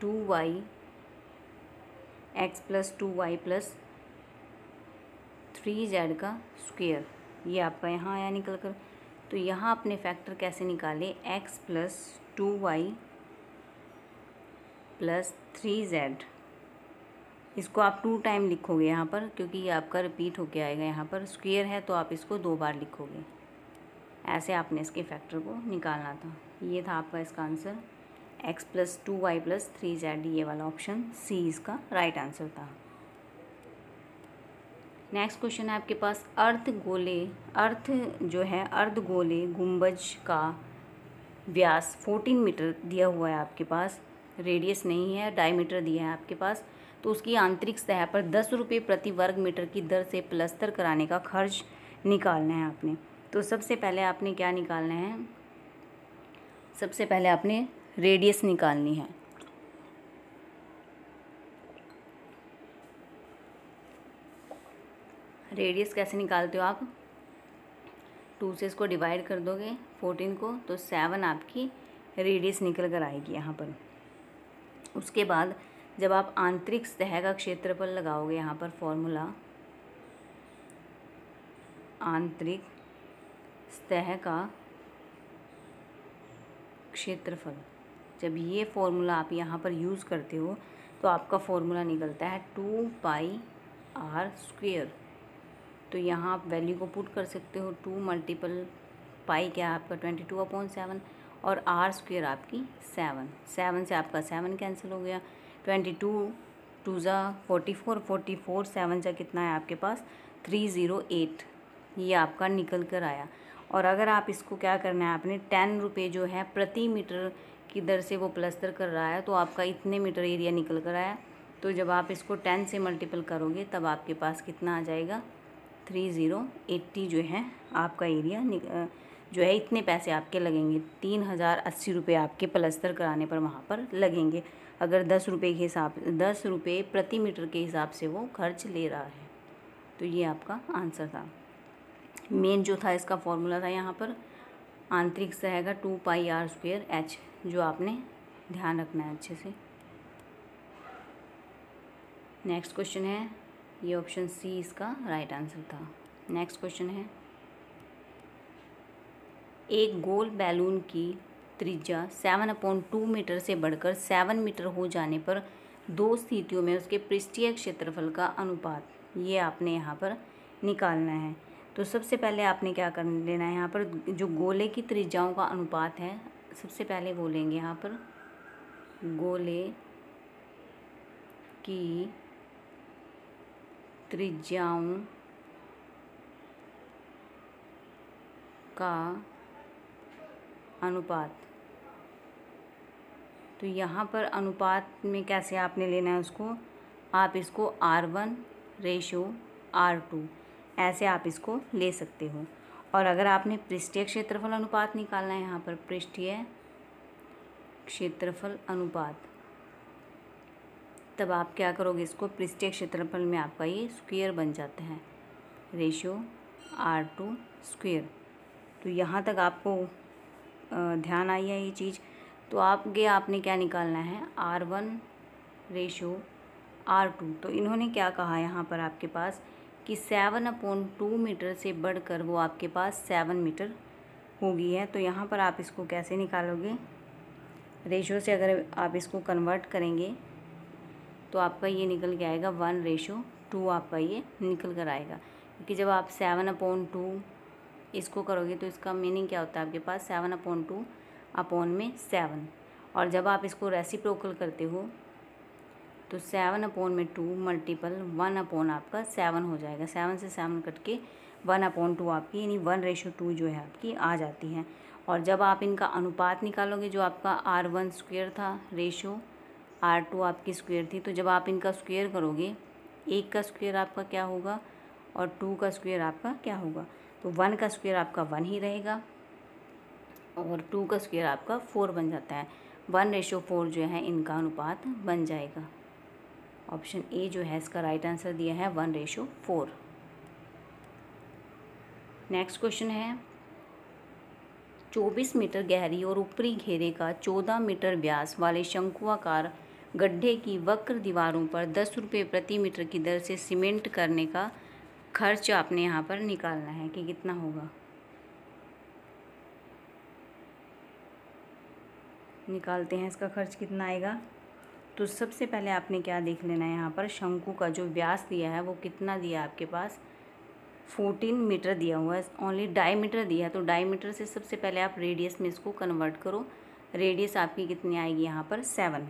2y + 3z का स्क्वायर, ये आपका यहाँ आया निकल कर। तो यहाँ आपने फैक्टर कैसे निकाले, x + 2y + 3z, इसको आप 2 टाइम लिखोगे यहाँ पर, क्योंकि ये आपका रिपीट होके आएगा यहाँ पर, स्क्वायर है तो आप इसको 2 बार लिखोगे। ऐसे आपने इसके फैक्टर को निकालना था। ये था आपका इसका आंसर, x + 2y + 3z, ये वाला ऑप्शन सी इसका राइट आंसर था। नेक्स्ट क्वेश्चन है आपके पास, अर्धगोले गुंबज का व्यास 14 मीटर दिया हुआ है आपके पास, रेडियस नहीं है, डायमीटर दिया है आपके पास। तो उसकी आंतरिक सतह पर 10 रुपये प्रति वर्ग मीटर की दर से प्लस्तर कराने का खर्च निकालना है आपने। तो सबसे पहले आपने क्या निकालना है, सबसे पहले आपने रेडियस निकालनी है। रेडियस कैसे निकालते हो आप, 2 से इसको डिवाइड कर दोगे 14 को, तो 7 आपकी रेडियस निकल कर आएगी यहाँ पर। उसके बाद जब आप आंतरिक सतह का क्षेत्रफल लगाओगे, यहाँ पर फॉर्मूला आंतरिक सतह का क्षेत्रफल, जब ये फॉर्मूला आप यहाँ पर यूज़ करते हो तो आपका फॉर्मूला निकलता है 2πr²। तो यहाँ आप वैल्यू को पुट कर सकते हो, 2 मल्टीपल पाई क्या है आपका 22/7 और r² आपकी 7 से आपका 7 कैंसिल हो गया, 22 2 ज़ा 44, 44 7 ज़ा कितना है आपके पास 308, ये आपका निकल कर आया। और अगर आप इसको क्या करना है आपने 10 रुपये जो है प्रति मीटर की दर से वो प्लस्तर कर रहा है, तो आपका इतने मीटर एरिया निकल कर आया। तो जब आप इसको 10 से मल्टीपल करोगे तब आपके पास कितना आ जाएगा 3080 जो है आपका एरिया जो है, इतने पैसे आपके लगेंगे, 3080 रुपये आपके प्लस्तर कराने पर वहाँ पर लगेंगे, अगर 10 रुपये के हिसाब 10 रुपये प्रति मीटर के हिसाब से वो खर्च ले रहा है। तो ये आपका आंसर था। मेन जो था इसका फॉर्मूला था यहाँ पर आंतरिक सतह का 2πr²h, जो आपने ध्यान रखना है अच्छे से। नेक्स्ट क्वेश्चन है, ये ऑप्शन सी इसका राइट आंसर था। नेक्स्ट क्वेश्चन है, एक गोल बैलून की त्रिज्या 7/2 मीटर से बढ़कर 7 मीटर हो जाने पर 2 स्थितियों में उसके पृष्ठीय क्षेत्रफल का अनुपात, ये आपने यहाँ पर निकालना है। तो सबसे पहले आपने क्या कर लेना है, यहाँ पर जो गोले की त्रिज्याओं का अनुपात है, सबसे पहले बोलेंगे यहाँ पर गोले की त्रिज्याओं का अनुपात। तो यहाँ पर अनुपात में कैसे आपने लेना है उसको, आप इसको R1/R2 ऐसे आप इसको ले सकते हो। और अगर आपने पृष्ठीय क्षेत्रफल अनुपात निकालना है, यहाँ पर पृष्ठीय क्षेत्रफल अनुपात, तब आप क्या करोगे, इसको पृष्ठीय क्षेत्रफल में आपका ये स्क्वायर बन जाता है, R2²। तो यहाँ तक आपको ध्यान आई है ये चीज़। तो आगे आपने क्या निकालना है, R1/R2। तो इन्होंने क्या कहा यहाँ पर आपके पास कि 7/2 मीटर से बढ़कर वो आपके पास 7 मीटर हो गई है। तो यहाँ पर आप इसको कैसे निकालोगे, रेशो से अगर आप इसको कन्वर्ट करेंगे तो आपका ये निकल के आएगा 1/2 आपका ये निकल कर आएगा। क्योंकि जब आप 7/2 इसको करोगे तो इसका मीनिंग क्या होता है आपके पास 7/2 अपॉन में 7, और जब आप इसको रेसिप्रोकल करते हो तो 7/2 मल्टीपल 1 आपका 7 हो जाएगा, 7 से 7 कट के 1/2 आपकी यानी 1/2 जो है आपकी आ जाती है। और जब आप इनका अनुपात निकालोगे, जो आपका R1² था रेशो R2 आपकी स्क्वायर थी, तो जब आप इनका स्क्वायर करोगे, 1 का स्क्वायर आपका क्या होगा और 2 का स्क्वायर आपका क्या होगा, तो 1 का स्क्वायर आपका 1 ही और 2 का स्क्वायर आपका 4 बन जाता है। 1/4 जो है इनका अनुपात बन जाएगा। ऑप्शन ए जो है इसका राइट आंसर दिया है 1/4। नेक्स्ट क्वेश्चन है, 24 मीटर गहरी और ऊपरी घेरे का 14 मीटर व्यास वाले शंकुआकार गड्ढे की वक्र दीवारों पर 10 रुपये प्रति मीटर की दर से सीमेंट करने का खर्च आपने यहाँ पर निकालना है कि कितना होगा। निकालते हैं इसका खर्च कितना आएगा। तो सबसे पहले आपने क्या देख लेना है, यहाँ पर शंकु का जो व्यास दिया है वो कितना दिया है आपके पास 14 मीटर दिया हुआ है, ओनली डायमीटर दिया है। तो डायमीटर से सबसे पहले आप रेडियस में इसको कन्वर्ट करो, रेडियस आपकी कितनी आएगी यहाँ पर 7।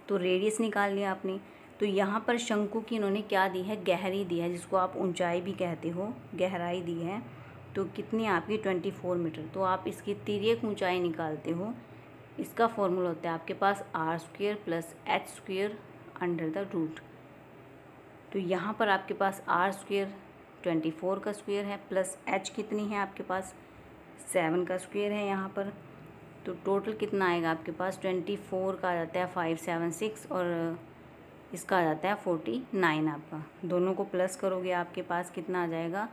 तो रेडियस निकाल लिया आपने। तो यहाँ पर शंकु की इन्होंने क्या दी है, गहरी दी है, जिसको आप ऊंचाई भी कहते हो, गहराई दी है। तो कितनी आपकी 24 मीटर। तो आप इसकी तिर्यक ऊंचाई निकालते हो, इसका फॉर्मूला होता है आपके पास R² + H² under the root. तो यहाँ पर आपके पास आर स्क्वेयर 24 का स्क्वेयर है प्लस एच कितनी है आपके पास 7 का स्क्वेयर है यहाँ पर। तो टोटल कितना आएगा आपके पास 24 का आ जाता है 576 और इसका आ जाता है 49 आपका। दोनों को प्लस करोगे आपके पास कितना आ जाएगा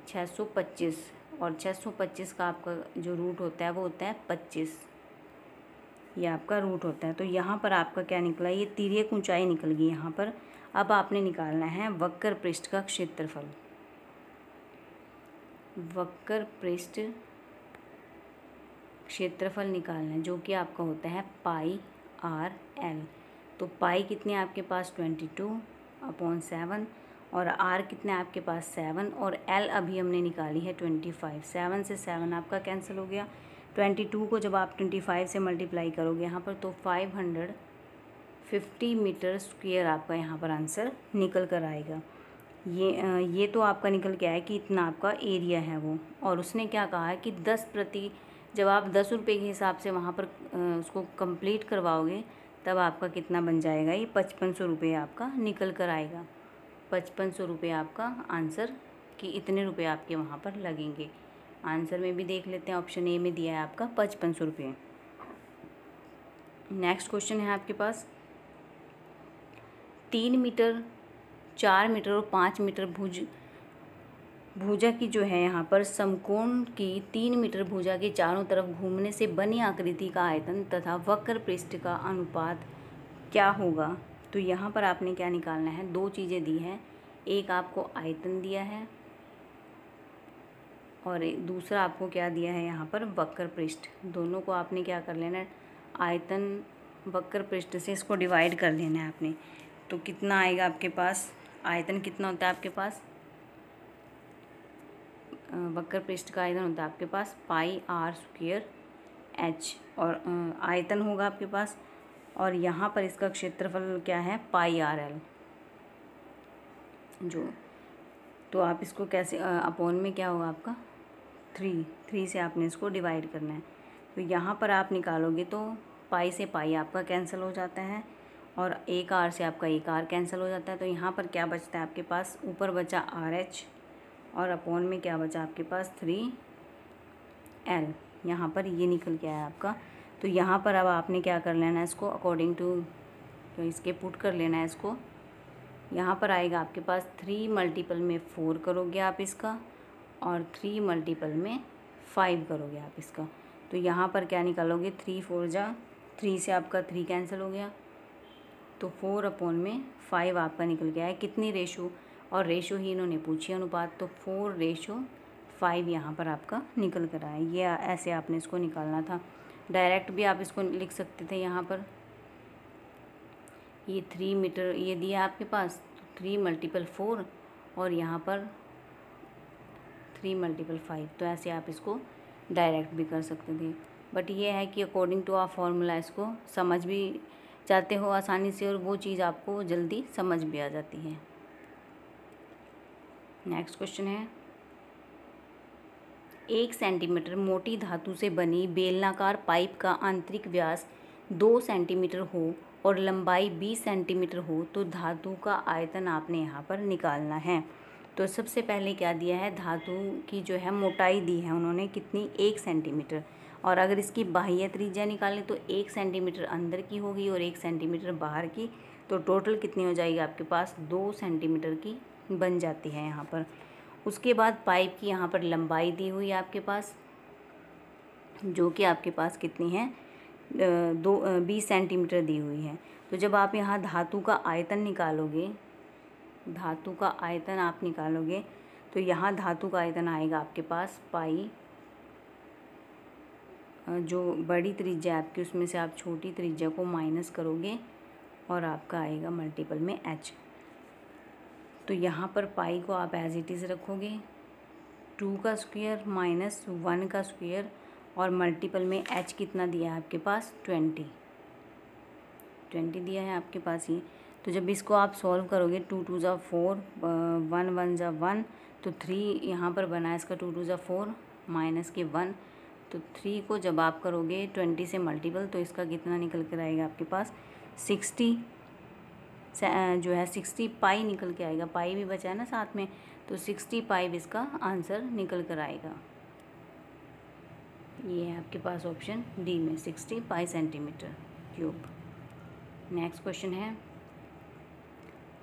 625 और 625 का आपका जो रूट होता है वो होता है 25, ये आपका रूट होता है। तो यहाँ पर आपका क्या निकला, ये तिर्यक ऊंचाई निकल गई यहाँ पर। अब आपने निकालना है वक्र पृष्ठ का क्षेत्रफल। वक्र पृष्ठ क्षेत्रफल निकालना है जो कि आपका होता है पाई आर एल। तो पाई कितने आपके पास 22/7 और आर कितने आपके पास 7 और एल अभी हमने निकाली है 25। 7 से 7 आपका कैंसिल हो गया। 22 को जब आप 25 से मल्टीप्लाई करोगे यहाँ पर तो 550 मीटर स्क्वायर आपका यहाँ पर आंसर निकल कर आएगा। ये तो आपका निकल के आया कि इतना आपका एरिया है वो। और उसने क्या कहा है कि 10 जब आप 10 रुपये के हिसाब से वहाँ पर उसको कंप्लीट करवाओगे तब आपका कितना बन जाएगा, ये 5500 रुपये आपका निकल कर आएगा। 5500 रुपये आपका आंसर कि इतने रुपये आपके वहाँ पर लगेंगे। आंसर में भी देख लेते हैं, ऑप्शन ए में दिया है आपका 5500 रुपये। नेक्स्ट क्वेश्चन है आपके पास 3 मीटर 4 मीटर और 5 मीटर भुजा की जो है यहाँ पर समकोण की 3 मीटर भुजा के चारों तरफ घूमने से बनी आकृति का आयतन तथा वक्र पृष्ठ का अनुपात क्या होगा। तो यहाँ पर आपने क्या निकालना है, दो चीज़ें दी हैं, एक आपको आयतन दिया है और दूसरा आपको क्या दिया है यहाँ पर वक्र पृष्ठ। दोनों को आपने क्या कर लेना है, आयतन वक्र पृष्ठ से इसको डिवाइड कर लेना है आपने। तो कितना आएगा आपके पास, आयतन कितना होता है आपके पास, वक्र पृष्ठ का आयतन होता है आपके पास पाई आर स्क्वायर एच और आयतन होगा आपके पास, और यहाँ पर इसका क्षेत्रफल क्या है पाई आर एल जो। तो आप इसको कैसे अपॉन में क्या होगा आपका 3 से आपने इसको डिवाइड करना है। तो यहाँ पर आप निकालोगे तो पाई से पाई आपका कैंसिल हो जाता है और एक आर से आपका एक आर कैंसिल हो जाता है। तो यहाँ पर क्या बचता है आपके पास, ऊपर बचा आर एच और अपॉन में क्या बचा आपके पास 3L। यहाँ पर ये निकल के आया आपका। तो यहाँ पर अब आपने क्या कर लेना है, इसको अकॉर्डिंग टू तो इसके पुट कर लेना है इसको। यहाँ पर आएगा आपके पास 3 मल्टीपल में 4 करोगे आप इसका और 3 मल्टीपल में 5 करोगे आप इसका। तो यहाँ पर क्या निकालोगे 3 4 जा 3 से आपका 3 कैंसिल हो गया तो 4/5 आपका निकल गया है। कितनी रेशो, और रेशो ही इन्होंने पूछी अनुपात, तो 4:5 यहाँ पर आपका निकल कर आया। ये ऐसे आपने इसको निकालना था। डायरेक्ट भी आप इसको लिख सकते थे। यहाँ पर ये 3 मीटर ये दिया आपके पास, 3 × 4 और यहाँ पर 3 × 5। तो ऐसे आप इसको डायरेक्ट भी कर सकते थे, बट ये है कि अकॉर्डिंग टू आप फॉर्मूला इसको समझ भी जाते हो आसानी से और वो चीज़ आपको जल्दी समझ भी आ जाती है। नेक्स्ट क्वेश्चन है 1 सेंटीमीटर मोटी धातु से बनी बेलनाकार पाइप का आंतरिक व्यास 2 सेंटीमीटर हो और लंबाई 20 सेंटीमीटर हो तो धातु का आयतन आपने यहाँ पर निकालना है। तो सबसे पहले क्या दिया है, धातु की जो है मोटाई दी है उन्होंने कितनी 1 सेंटीमीटर, और अगर इसकी बाह्य त्रिज्या निकालें तो 1 सेंटीमीटर अंदर की होगी और 1 सेंटीमीटर बाहर की। तो टोटल कितनी हो जाएगी आपके पास 2 सेंटीमीटर की बन जाती है यहाँ पर। उसके बाद पाइप की यहाँ पर लंबाई दी हुई है आपके पास, जो कि आपके पास कितनी है 20 सेंटीमीटर दी हुई है। तो जब आप यहाँ धातु का आयतन निकालोगे, धातु का आयतन आप निकालोगे तो यहाँ धातु का आयतन आएगा आपके पास पाई, जो बड़ी त्रिज्या आपकी उसमें से आप छोटी त्रिज्या को माइनस करोगे और आपका आएगा मल्टीपल में एच। तो यहाँ पर पाई को आप एज इट इज़ रखोगे 2 का स्क्वायर माइनस 1 का स्क्वायर और मल्टीपल में एच कितना दिया है आपके पास 20 दिया है आपके पास ये। तो जब इसको आप सॉल्व करोगे 2 2 ज़ा 4 1 1 ज़ा 1 तो 3 यहाँ पर बना है इसका 2 2 ज़ा 4 माइनस के 1। तो 3 को जब आप करोगे 20 से मल्टीपल तो इसका कितना निकल कर आएगा आपके पास 60 जो है 60 पाई निकल के आएगा, पाई भी बचा है ना साथ में, तो 60 पाई इसका आंसर निकल कर आएगा। ये है आपके पास ऑप्शन डी में 60 पाई सेंटीमीटर क्यूब। नेक्स्ट क्वेश्चन है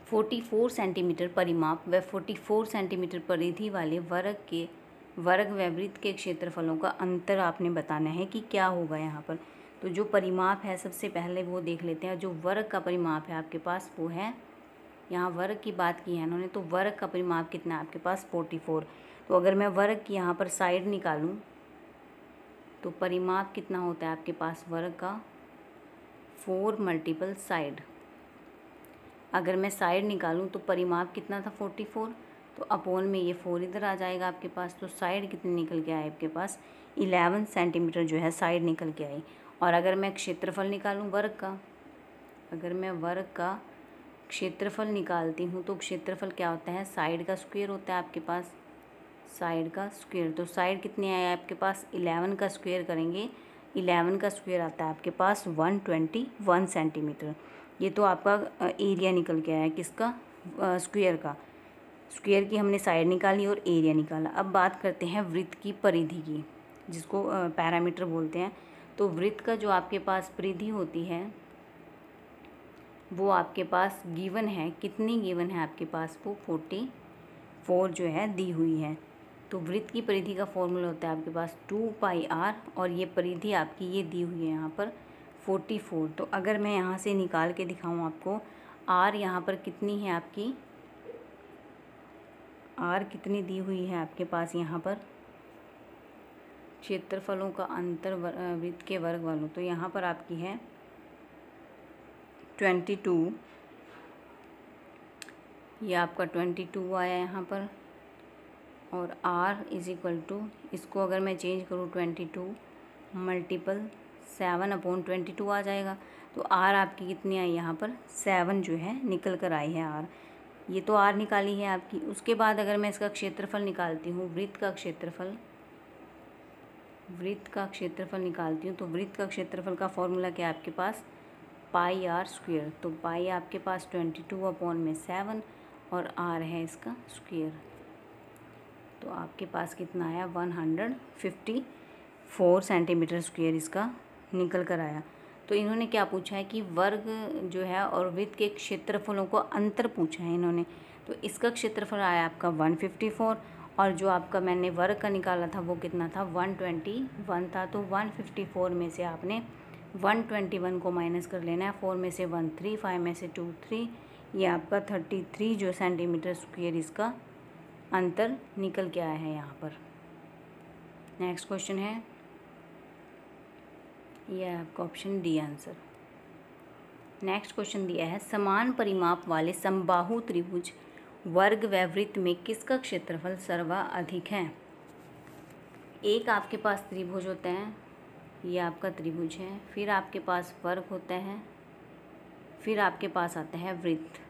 44 सेंटीमीटर परिमाप व 44 सेंटीमीटर परिधि वाले वर्ग व वृत्त के क्षेत्रफलों का अंतर आपने बताना है कि क्या होगा यहाँ पर। तो जो परिमाप है सबसे पहले वो देख लेते हैं। जो वर्ग का परिमाप है आपके पास वो है, यहाँ वर्ग की बात की है इन्होंने, तो वर्ग का परिमाप कितना है आपके पास 44। तो अगर मैं वर्ग की यहाँ पर साइड निकालूँ तो परिमाप कितना होता है आपके पास वर्ग का 4 मल्टीपल साइड। अगर मैं साइड निकालूं तो परिमाप कितना था 44, तो अपोन में ये 4 इधर आ जाएगा आपके पास। तो साइड कितनी निकल के आए आपके पास 11 सेंटीमीटर जो है साइड निकल के आई। और अगर मैं क्षेत्रफल निकालूं वर्ग का, अगर मैं वर्ग का क्षेत्रफल निकालती हूँ तो क्षेत्रफल क्या होता है, साइड का स्क्वायर होता है आपके पास, साइड का स्क्वायर। तो साइड कितनी आया आपके पास 11 का स्क्वायर करेंगे, 11 का स्क्वायर आता है आपके पास 121 सेंटीमीटर। ये तो आपका एरिया निकल के आया किसका, स्क्वायर का। स्क्वायर की हमने साइड निकाली और एरिया निकाला। अब बात करते हैं वृत्त की परिधि की, जिसको पैरामीटर बोलते हैं। तो वृत्त का जो आपके पास परिधि होती है वो आपके पास गिवन है, कितनी गिवन है आपके पास, वो 44 जो है दी हुई है। तो वृत्त की परिधि का फॉर्मूला होता है आपके पास 2πr, और ये परिधि आपकी ये दी हुई है यहाँ पर 44। तो अगर मैं यहाँ से निकाल के दिखाऊँ आपको, r यहाँ पर कितनी है आपकी, r कितनी दी हुई है आपके पास यहाँ पर, क्षेत्रफलों का अंतर वृत्त के वर्ग वालों, तो यहाँ पर आपकी है 22, ये आपका 22 आया यहाँ पर। और r इज इक्वल टू, इसको अगर मैं चेंज करूँ 22 मल्टीपल 7/22 आ जाएगा। तो r आपकी कितनी आई यहाँ पर 7 जो है निकल कर आई है r। ये तो r निकाली है आपकी। उसके बाद अगर मैं इसका क्षेत्रफल निकालती हूँ, वृत्त का क्षेत्रफल निकालती हूँ, तो वृत्त का क्षेत्रफल का फॉर्मूला क्या है आपके पास πr²। तो पाई आपके पास 22/7 और r है इसका स्क्वायर। तो आपके पास कितना आया 154 सेंटीमीटर स्क्वायर इसका निकल कर आया। तो इन्होंने क्या पूछा है कि वर्ग जो है और वृत्त के क्षेत्रफलों को अंतर पूछा है इन्होंने। तो इसका क्षेत्रफल आया आपका 154, और जो आपका मैंने वर्ग का निकाला था वो कितना था 121 था। तो 154 में से आपने 121 को माइनस कर लेना है, 4 में से 1 3, 5 में से 2 3, ये आपका 33 जो सेंटीमीटर स्क्वायर इसका अंतर निकल के आया है यहाँ पर। नेक्स्ट क्वेश्चन है, यह है आपका option D answer. Next question दिया है समान परिमाप वाले समबाहु त्रिभुज वर्ग व वृत्त में किसका क्षेत्रफल सर्वाधिक है। एक आपके पास त्रिभुज होता है, ये आपका त्रिभुज है, फिर आपके पास वर्ग होता है, फिर आपके पास आता है वृत्त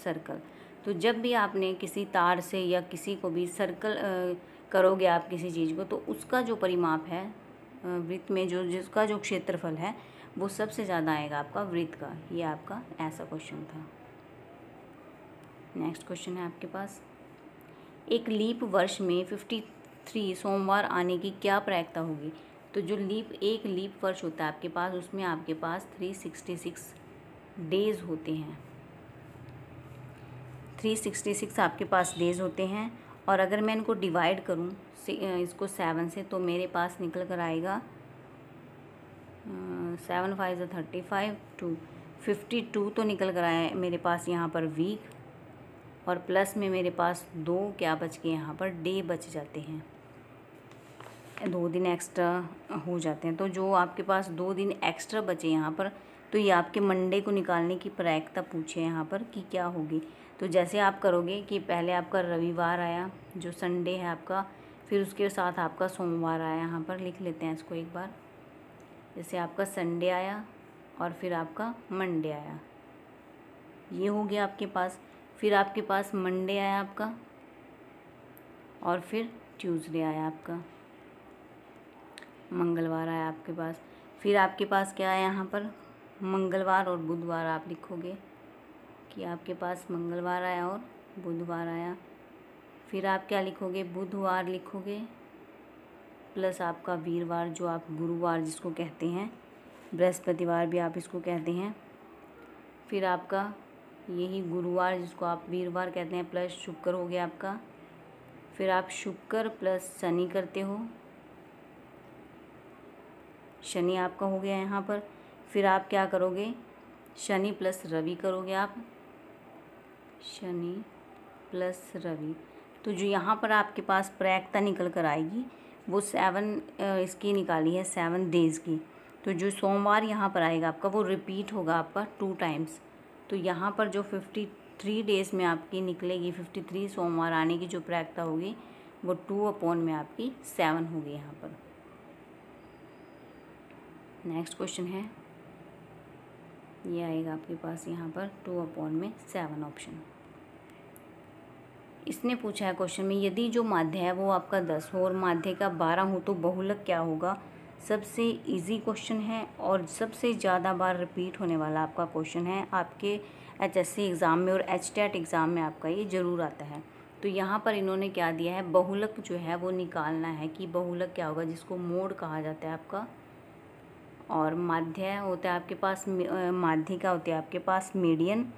सर्कल। तो जब भी आपने किसी तार से या किसी को भी सर्कल करोगे आप किसी चीज़ को, तो उसका जो परिमाप है वृत्त में जो जिसका जो क्षेत्रफल है वो सबसे ज़्यादा आएगा आपका वृत्त का। ये आपका ऐसा क्वेश्चन था। नेक्स्ट क्वेश्चन है आपके पास, एक लीप वर्ष में 53 सोमवार आने की क्या प्रायिकता होगी। तो जो एक लीप वर्ष होता है आपके पास, उसमें आपके पास 366 डेज़ होते हैं, 366 आपके पास डेज़ होते हैं। और अगर मैं इनको डिवाइड करूं इसको 7 से, तो मेरे पास निकल कर आएगा 7 5 35 2 52 तो निकल कर आया मेरे पास यहाँ पर वीक, और प्लस में मेरे पास 2 क्या बच के यहाँ पर डे बच जाते हैं, 2 दिन एक्स्ट्रा हो जाते हैं। तो जो आपके पास 2 दिन एक्स्ट्रा बचे यहाँ पर, तो ये आपके मंडे को निकालने की प्रायिकता पूछे यहाँ पर कि क्या होगी। तो जैसे आप करोगे कि पहले आपका रविवार आया जो संडे है आपका, फिर उसके साथ आपका सोमवार आया, यहाँ पर लिख लेते हैं इसको एक बार। जैसे आपका संडे आया और फिर आपका मंडे आया, ये हो गया आपके पास। फिर आपके पास मंडे आया आपका, और फिर ट्यूसडे आया आपका, मंगलवार आया आपके पास। फिर आपके पास क्या है यहाँ पर मंगलवार और बुधवार आप लिखोगे कि आपके पास मंगलवार आया और बुधवार आया। फिर आप क्या लिखोगे, बुधवार लिखोगे प्लस आपका वीरवार जो आप गुरुवार जिसको कहते हैं, बृहस्पतिवार भी आप इसको कहते हैं। फिर आपका यही गुरुवार जिसको आप वीरवार कहते हैं प्लस शुक्र हो गया आपका। फिर आप शुक्र प्लस शनि करते हो, शनि आपका हो गया यहाँ पर। फिर आप क्या करोगे, शनि प्लस रवि करोगे आप, शनि प्लस रवि। तो जो यहाँ पर आपके पास प्रायिकता निकल कर आएगी वो 7 इसकी निकाली है, 7 डेज़ की। तो जो सोमवार यहाँ पर आएगा आपका वो रिपीट होगा आपका 2 टाइम्स। तो यहाँ पर जो 53 डेज़ में आपकी निकलेगी, 53 सोमवार आने की जो प्रायिकता होगी वो 2 में आपकी 7 होगी यहाँ पर। नेक्स्ट क्वेश्चन है, ये आएगा आपके पास यहाँ पर 2 में 7 ऑप्शन। इसने पूछा है क्वेश्चन में, यदि जो माध्य है वो आपका 10 हो और माध्य का 12 हो तो बहुलक क्या होगा। सबसे इजी क्वेश्चन है और सबसे ज़्यादा बार रिपीट होने वाला आपका क्वेश्चन है आपके HSC एग्ज़ाम में और HTET एग्ज़ाम में आपका ये ज़रूर आता है। तो यहाँ पर इन्होंने क्या दिया है, बहुलक जो है वो निकालना है कि बहुलक क्या होगा, जिसको मोड कहा जाता है आपका। और माध्य होता है आपके पास, माध्यिका होती है आपके पास मीडियन,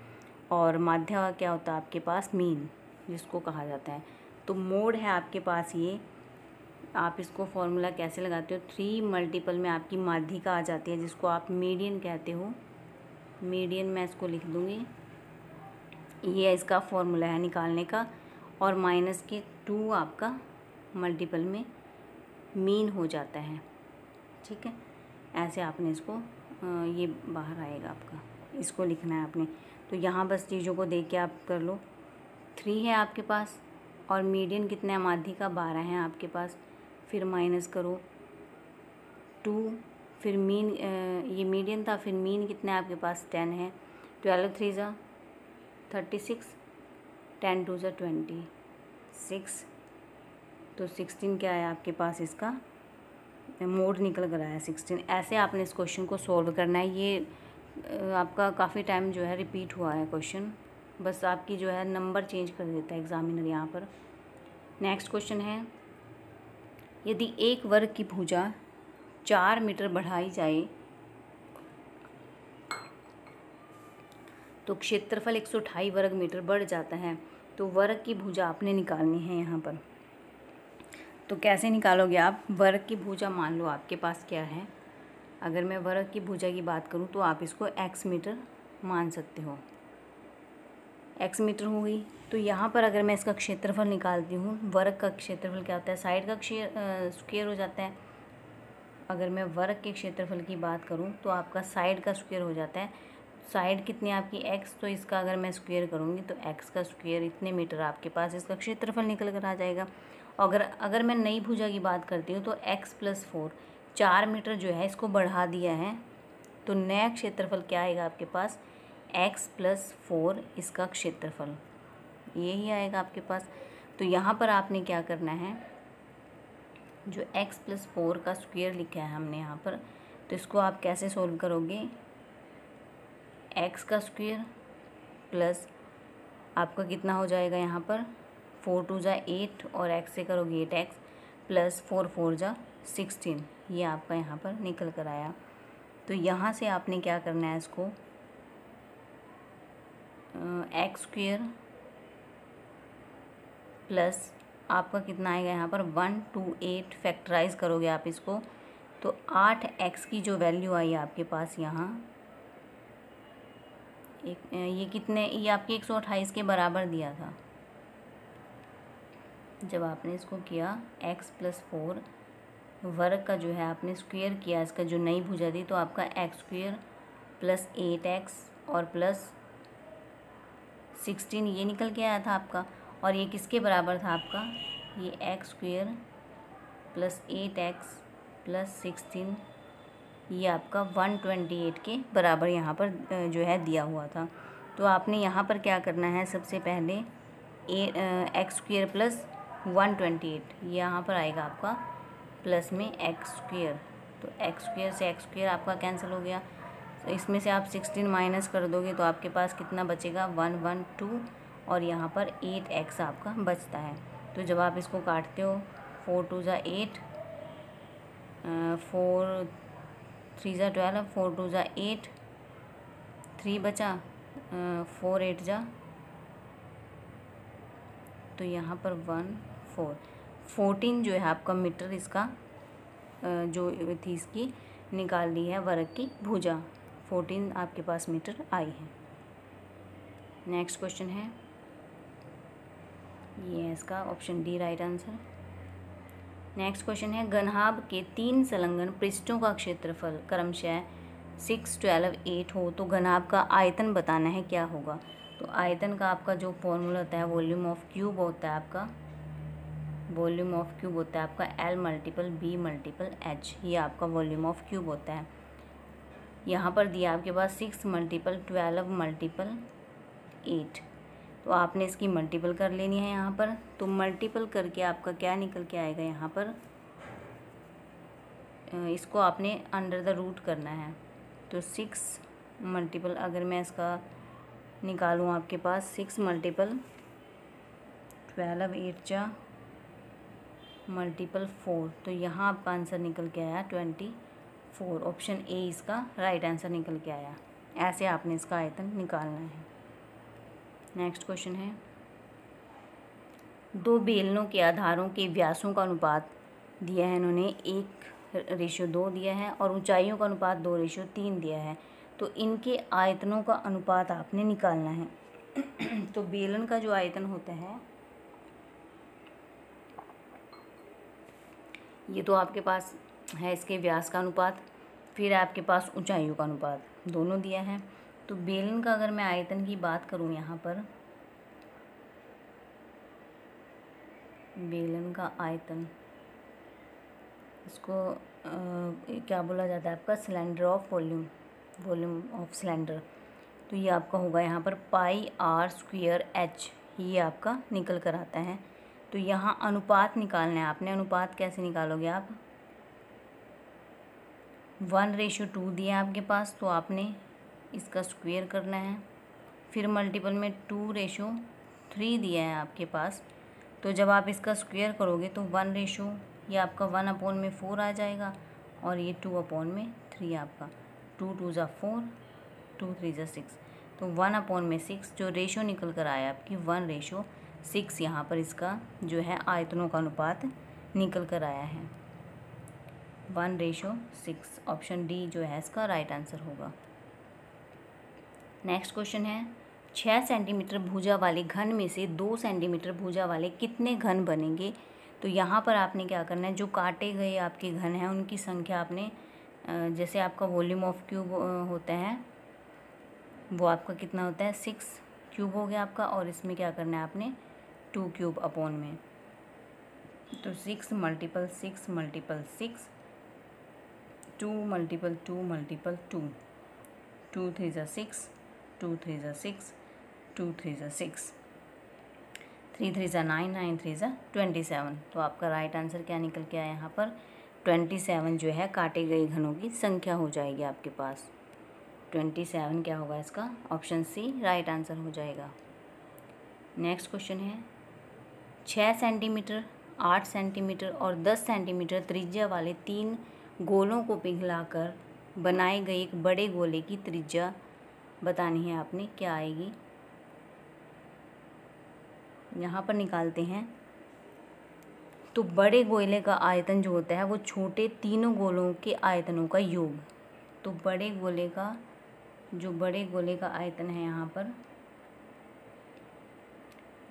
और माध्य का क्या होता है आपके पास, मीन जिसको कहा जाता है। तो मोड है आपके पास ये, आप इसको फॉर्मूला कैसे लगाते हो, 3 मल्टीपल में आपकी माध्यिका आ जाती है जिसको आप मीडियन कहते हो। मीडियन मैं इसको लिख दूँगी, ये इसका फॉर्मूला है निकालने का। और माइनस के 2 आपका मल्टीपल में मीन हो जाता है, ठीक है। ऐसे आपने इसको ये बाहर आएगा आपका, इसको लिखना है आपने। तो यहाँ बस चीज़ों को देख के आप कर लो। 3 है आपके पास और मीडियन कितना है, माध्यिका 12 है आपके पास। फिर माइनस करो 2, फिर मीन, ये मीडियन था, फिर मीन कितना है आपके पास 10 है। 12 3 ज़ा 36, 10 2 ज़ा 26, तो 16 क्या है आपके पास, इसका मोड निकल कर आया 16। ऐसे आपने इस क्वेश्चन को सॉल्व करना है। ये आपका काफ़ी टाइम जो है रिपीट हुआ है क्वेश्चन, बस आपकी जो है नंबर चेंज कर देता है एग्जामिनर यहाँ पर। नेक्स्ट क्वेश्चन है, यदि एक वर्ग की भुजा 4 मीटर बढ़ाई जाए तो क्षेत्रफल 128 वर्ग मीटर बढ़ जाता है। तो वर्ग की भुजा आपने निकालनी है यहाँ पर। तो कैसे निकालोगे आप, वर्ग की भुजा मान लो आपके पास क्या है, अगर मैं वर्ग की भुजा की बात करूँ तो आप इसको x मीटर मान सकते हो, x मीटर हो गई। तो यहाँ पर अगर मैं इसका क्षेत्रफल निकालती हूँ, वर्ग का क्षेत्रफल क्या होता है, साइड का स्क्वायर हो जाता है। अगर मैं वर्ग के क्षेत्रफल की बात करूँ तो आपका साइड का स्क्वायर हो जाता है। साइड कितनी आपकी x, तो इसका अगर मैं स्क्वायर करूँगी तो x का स्क्वायर इतने मीटर आपके पास इसका क्षेत्रफल निकल कर आ जाएगा। अगर मैं नई भुजा की बात करती हूँ तो x + 4, 4 मीटर जो है इसको बढ़ा दिया है, तो नया क्षेत्रफल क्या आएगा आपके पास, x + 4 इसका क्षेत्रफल यही आएगा आपके पास। तो यहाँ पर आपने क्या करना है, जो x + 4 का स्क्वायर लिखा है हमने यहाँ पर, तो इसको आप कैसे सोल्व करोगे, x का स्क्वायर प्लस आपका कितना हो जाएगा यहाँ पर, 4 2 ज़ा 8 और x से करोगे 8x प्लस 4 4 ज़ा 16, ये आपका यहाँ पर निकल कर आया। तो यहाँ से आपने क्या करना है, इसको x स्क्वायर प्लस आपका कितना आएगा यहाँ पर 128, फैक्टराइज करोगे आप इसको तो 8x की जो वैल्यू आई आपके पास यहाँ ये कितने, ये आपके 128 के बराबर दिया था जब आपने इसको किया। x + 4 वर्ग का जो है आपने स्क्वायर किया, इसका जो नई भुजा थी, तो आपका x स्क्वायर प्लस 8x और प्लस 16 ये निकल के आया था आपका। और ये किसके बराबर था आपका, ये x square plus 8x plus 16, ये आपका 128 के बराबर यहाँ पर जो है दिया हुआ था। तो आपने यहाँ पर क्या करना है, सबसे पहले x स्क्वायर प्लस 128 यहाँ पर आएगा आपका प्लस में x स्क्वायर, तो x स्क्वायर से x स्क्वायर आपका कैंसिल हो गया। तो इसमें से आप 16 माइनस कर दोगे तो आपके पास कितना बचेगा 112 और यहाँ पर 8x आपका बचता है। तो जब आप इसको काटते हो 4 2 ज़ा 8, 4 3 ज़ा 12, 4 2 ज़ा 8, 3 बचा, 4 8 ज़ा, तो यहाँ पर 14 जो है आपका मीटर इसका जो थी इसकी निकाल ली है वर्ग की भुजा, 14 आपके पास मीटर आई है। नेक्स्ट क्वेश्चन है, ये है इसका option D right answer. Next question है, घनाभ के 3 संलग्न पृष्ठों का क्षेत्रफल क्रमशः 6 12 8 हो तो घनाभ का आयतन बताना है, क्या होगा। तो आयतन का आपका जो फॉर्मूला होता है वॉल्यूम ऑफ क्यूब होता है आपका, वॉल्यूम ऑफ क्यूब होता है आपका L multiple B multiple H, ये आपका वॉल्यूम ऑफ क्यूब होता है। यहाँ पर दिया आपके पास 6 मल्टीपल 12 मल्टीपल 8, तो आपने इसकी मल्टीपल कर लेनी है यहाँ पर। तो मल्टीपल करके आपका क्या निकल के आएगा यहाँ पर, इसको आपने अंडर द रूट करना है। तो 6 मल्टीपल अगर मैं इसका निकालूँ आपके पास 6 मल्टीपल 12 8 जा मल्टीपल 4, तो यहाँ आपका आंसर निकल के आया 24। ऑप्शन ए इसका राइट आंसर निकल के आया। ऐसे आपने इसका आयतन निकालना है। नेक्स्ट क्वेश्चन है, 2 बेलनों के आधारों के व्यासों का अनुपात दिया है, इन्होंने 1:2 दिया है और ऊंचाइयों का अनुपात 2:3 दिया है। तो इनके आयतनों का अनुपात आपने निकालना है। तो बेलन का जो आयतन होता है ये तो आपके पास है इसके व्यास का अनुपात, फिर आपके पास ऊंचाइयों का अनुपात दोनों दिया है। तो बेलन का अगर मैं आयतन की बात करूं यहाँ पर, बेलन का आयतन इसको क्या बोला जाता है आपका cylinder of volume, volume of cylinder. तो ये आपका होगा यहाँ पर πr²h, ये आपका निकल कर आता है। तो यहाँ अनुपात निकालना है आपने। अनुपात कैसे निकालोगे आप, 1:2 दिया आपके पास, तो आपने इसका स्क्वायर करना है। फिर मल्टीपल में 2:3 दिया है आपके पास, तो जब आप इसका स्क्वायर करोगे तो 1 ये आपका 1/4 आ जाएगा और ये 2/3 आपका, 2 2 ज़ा 4, 2 3 ज़ा 6, तो 1/6 जो रेशो निकल कर आया आपकी 1:6 यहाँ पर इसका जो है आयतनों का अनुपात निकल कर आया है 1:6। ऑप्शन डी जो है इसका राइट आंसर होगा। नेक्स्ट क्वेश्चन है, 6 सेंटीमीटर भुजा वाले घन में से 2 सेंटीमीटर भुजा वाले कितने घन बनेंगे। तो यहाँ पर आपने क्या करना है, जो काटे गए आपके घन हैं उनकी संख्या आपने, जैसे आपका वॉल्यूम ऑफ क्यूब होता है वो आपका कितना होता है 6 क्यूब हो गया आपका, और इसमें क्या करना है आपने 2 क्यूब अपॉन में, तो 6 मल्टीपल 6 मल्टीपल 6, 2 मल्टीपल 2 मल्टीपल 2, 2 3 ज़ा 6, 2 3 ज़ा 6, 2 3 ज़ा 6, 3 3 ज़ा 9, 9 3 ज़ा 27। तो आपका राइट आंसर क्या निकल के आया यहाँ पर 27 जो है काटे गए घनों की संख्या हो जाएगी आपके पास। 27 क्या होगा इसका, ऑप्शन सी राइट आंसर हो जाएगा। नेक्स्ट क्वेश्चन है, 6 सेंटीमीटर 8 सेंटीमीटर और 10 सेंटीमीटर त्रिज्या वाले 3 गोलों को पिघलाकर बनाए गए एक बड़े गोले की त्रिज्या बतानी है आपने, क्या आएगी। यहाँ पर निकालते हैं। तो बड़े गोले का आयतन जो होता है वो छोटे तीनों गोलों के आयतनों का योग। तो बड़े गोले का आयतन है यहाँ पर,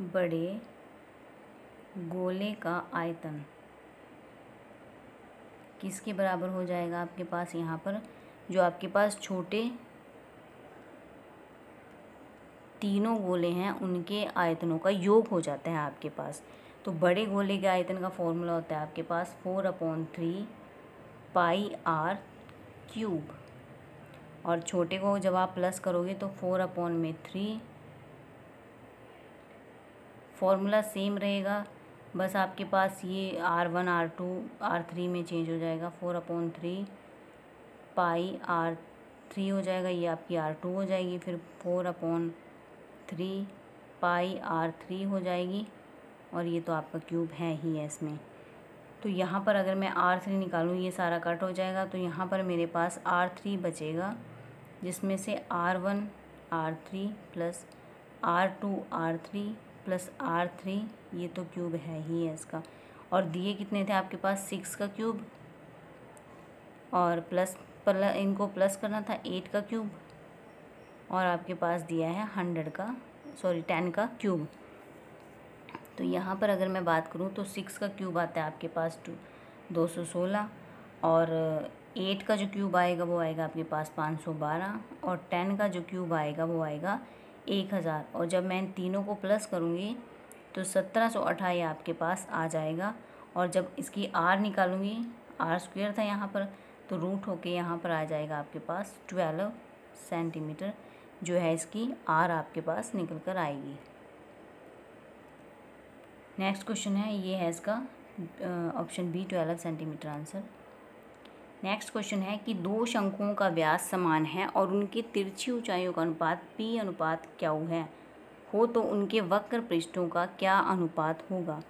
बड़े गोले का आयतन किसके बराबर हो जाएगा आपके पास, यहाँ पर जो आपके पास छोटे तीनों गोले हैं उनके आयतनों का योग हो जाता है आपके पास। तो बड़े गोले के आयतन का फॉर्मूला होता है आपके पास 4/3 πr³, और छोटे को जब आप प्लस करोगे तो 4/3, फॉर्मूला सेम रहेगा, बस आपके पास ये R1 R2 R3 में चेंज हो जाएगा। 4/3 πr³ 3 हो जाएगा, ये आपकी R2 हो जाएगी, फिर 4/3 पाई R3 हो जाएगी, और ये तो आपका क्यूब है ही है इसमें। तो यहाँ पर अगर मैं R3 निकालूँ, ये सारा कट हो जाएगा, तो यहाँ पर मेरे पास R3 बचेगा, जिसमें से R1 R3 plus R2 R3 plus R3, ये तो क्यूब है ही है इसका। और दिए कितने थे आपके पास? 6 का क्यूब, और इनको प्लस करना था 8 का क्यूब, और आपके पास दिया है 10 का क्यूब। तो यहाँ पर अगर मैं बात करूँ तो 6 का क्यूब आता है आपके पास 216, और 8 का जो क्यूब आएगा वो आएगा आपके पास 512, और 10 का जो क्यूब आएगा वो आएगा 1000। और जब मैं इन तीनों को प्लस करूँगी तो 1728 आपके पास आ जाएगा। और जब इसकी R निकालूँगी, R² था यहाँ पर, तो रूट होके यहाँ पर आ जाएगा आपके पास 12 सेंटीमीटर, जो है इसकी R आपके पास निकल कर आएगी। नेक्स्ट क्वेश्चन है, ये है इसका option B 12 centimetre answer. Next question है कि दो शंकुओं का व्यास समान है और उनकी तिरछी ऊंचाइयों का अनुपात P/Q है, हो तो उनके वक्र पृष्ठों का क्या अनुपात होगा।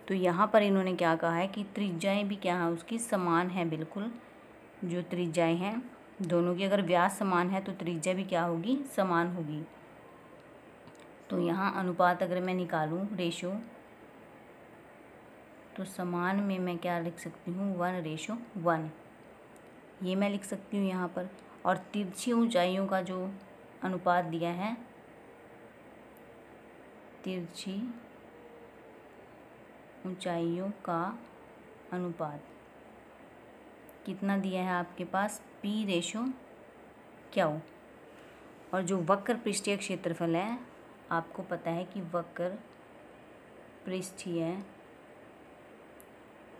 तो यहाँ पर इन्होंने क्या कहा है कि त्रिज्याएं भी क्या है उसकी समान है, बिल्कुल जो त्रिज्याएं हैं दोनों की, अगर व्यास समान है तो त्रिज्या भी क्या होगी? समान होगी। तो यहाँ अनुपात अगर मैं निकालूँ रेशो, तो समान में मैं क्या लिख सकती हूँ? 1:1, ये मैं लिख सकती हूँ यहाँ पर। और तिरछी ऊंचाइयों का जो अनुपात दिया है, तिरछी ऊंचाइयों का अनुपात कितना दिया है आपके पास? P/Q। और जो वक्र पृष्ठीय क्षेत्रफल है, आपको पता है कि वक्र पृष्ठीय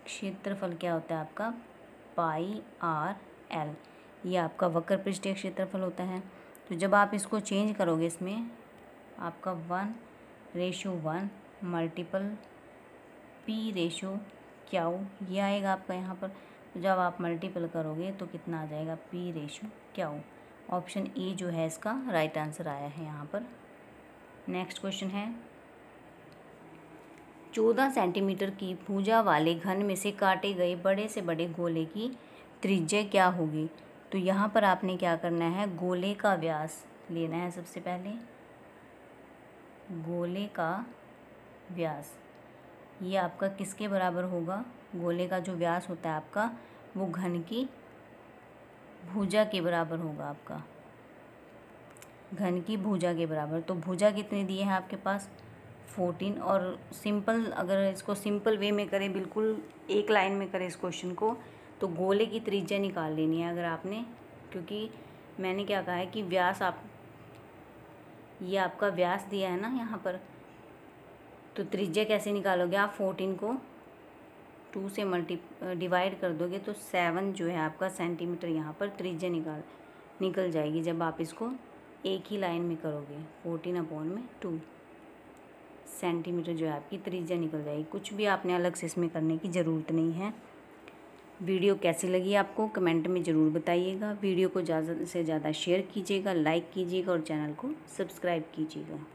क्षेत्रफल क्या होता है आपका? πr/l, ये आपका वक्र पृष्ठीय क्षेत्रफल होता है। तो जब आप इसको चेंज करोगे, इसमें आपका 1:1 मल्टीपल P/Q ये आएगा आपका यहाँ पर। तो जब आप मल्टीपल करोगे तो कितना आ जाएगा? P/Q। ऑप्शन ए जो है इसका राइट आंसर आया है यहाँ पर। नेक्स्ट क्वेश्चन है, 14 सेंटीमीटर की भुजा वाले घन में से काटे गए बड़े से बड़े गोले की त्रिज्या क्या होगी। तो यहाँ पर आपने क्या करना है? गोले का व्यास लेना है। सबसे पहले गोले का व्यास, ये आपका किसके बराबर होगा? गोले का जो व्यास होता है आपका, वो घन की भुजा के बराबर होगा, आपका घन की भुजा के बराबर। तो भुजा कितने दिए हैं आपके पास? 14। और सिंपल, अगर इसको सिंपल वे में करें, बिल्कुल एक लाइन में करें इस क्वेश्चन को, तो गोले की त्रिज्या निकाल लेनी है अगर आपने, क्योंकि मैंने क्या कहा है कि व्यास ये आपका व्यास दिया है ना यहाँ पर, तो त्रिज्या कैसे निकालोगे आप? 14 को 2 से डिवाइड कर दोगे तो 7 जो है आपका सेंटीमीटर यहाँ पर त्रिज्या निकल जाएगी, जब आप इसको एक ही लाइन में करोगे। 14/2 सेंटीमीटर जो है आपकी त्रिज्या निकल जाएगी। कुछ भी आपने अलग से इसमें करने की ज़रूरत नहीं है। वीडियो कैसी लगी आपको कमेंट में ज़रूर बताइएगा। वीडियो को ज़्यादा से ज़्यादा शेयर कीजिएगा, लाइक कीजिएगा और चैनल को सब्सक्राइब कीजिएगा।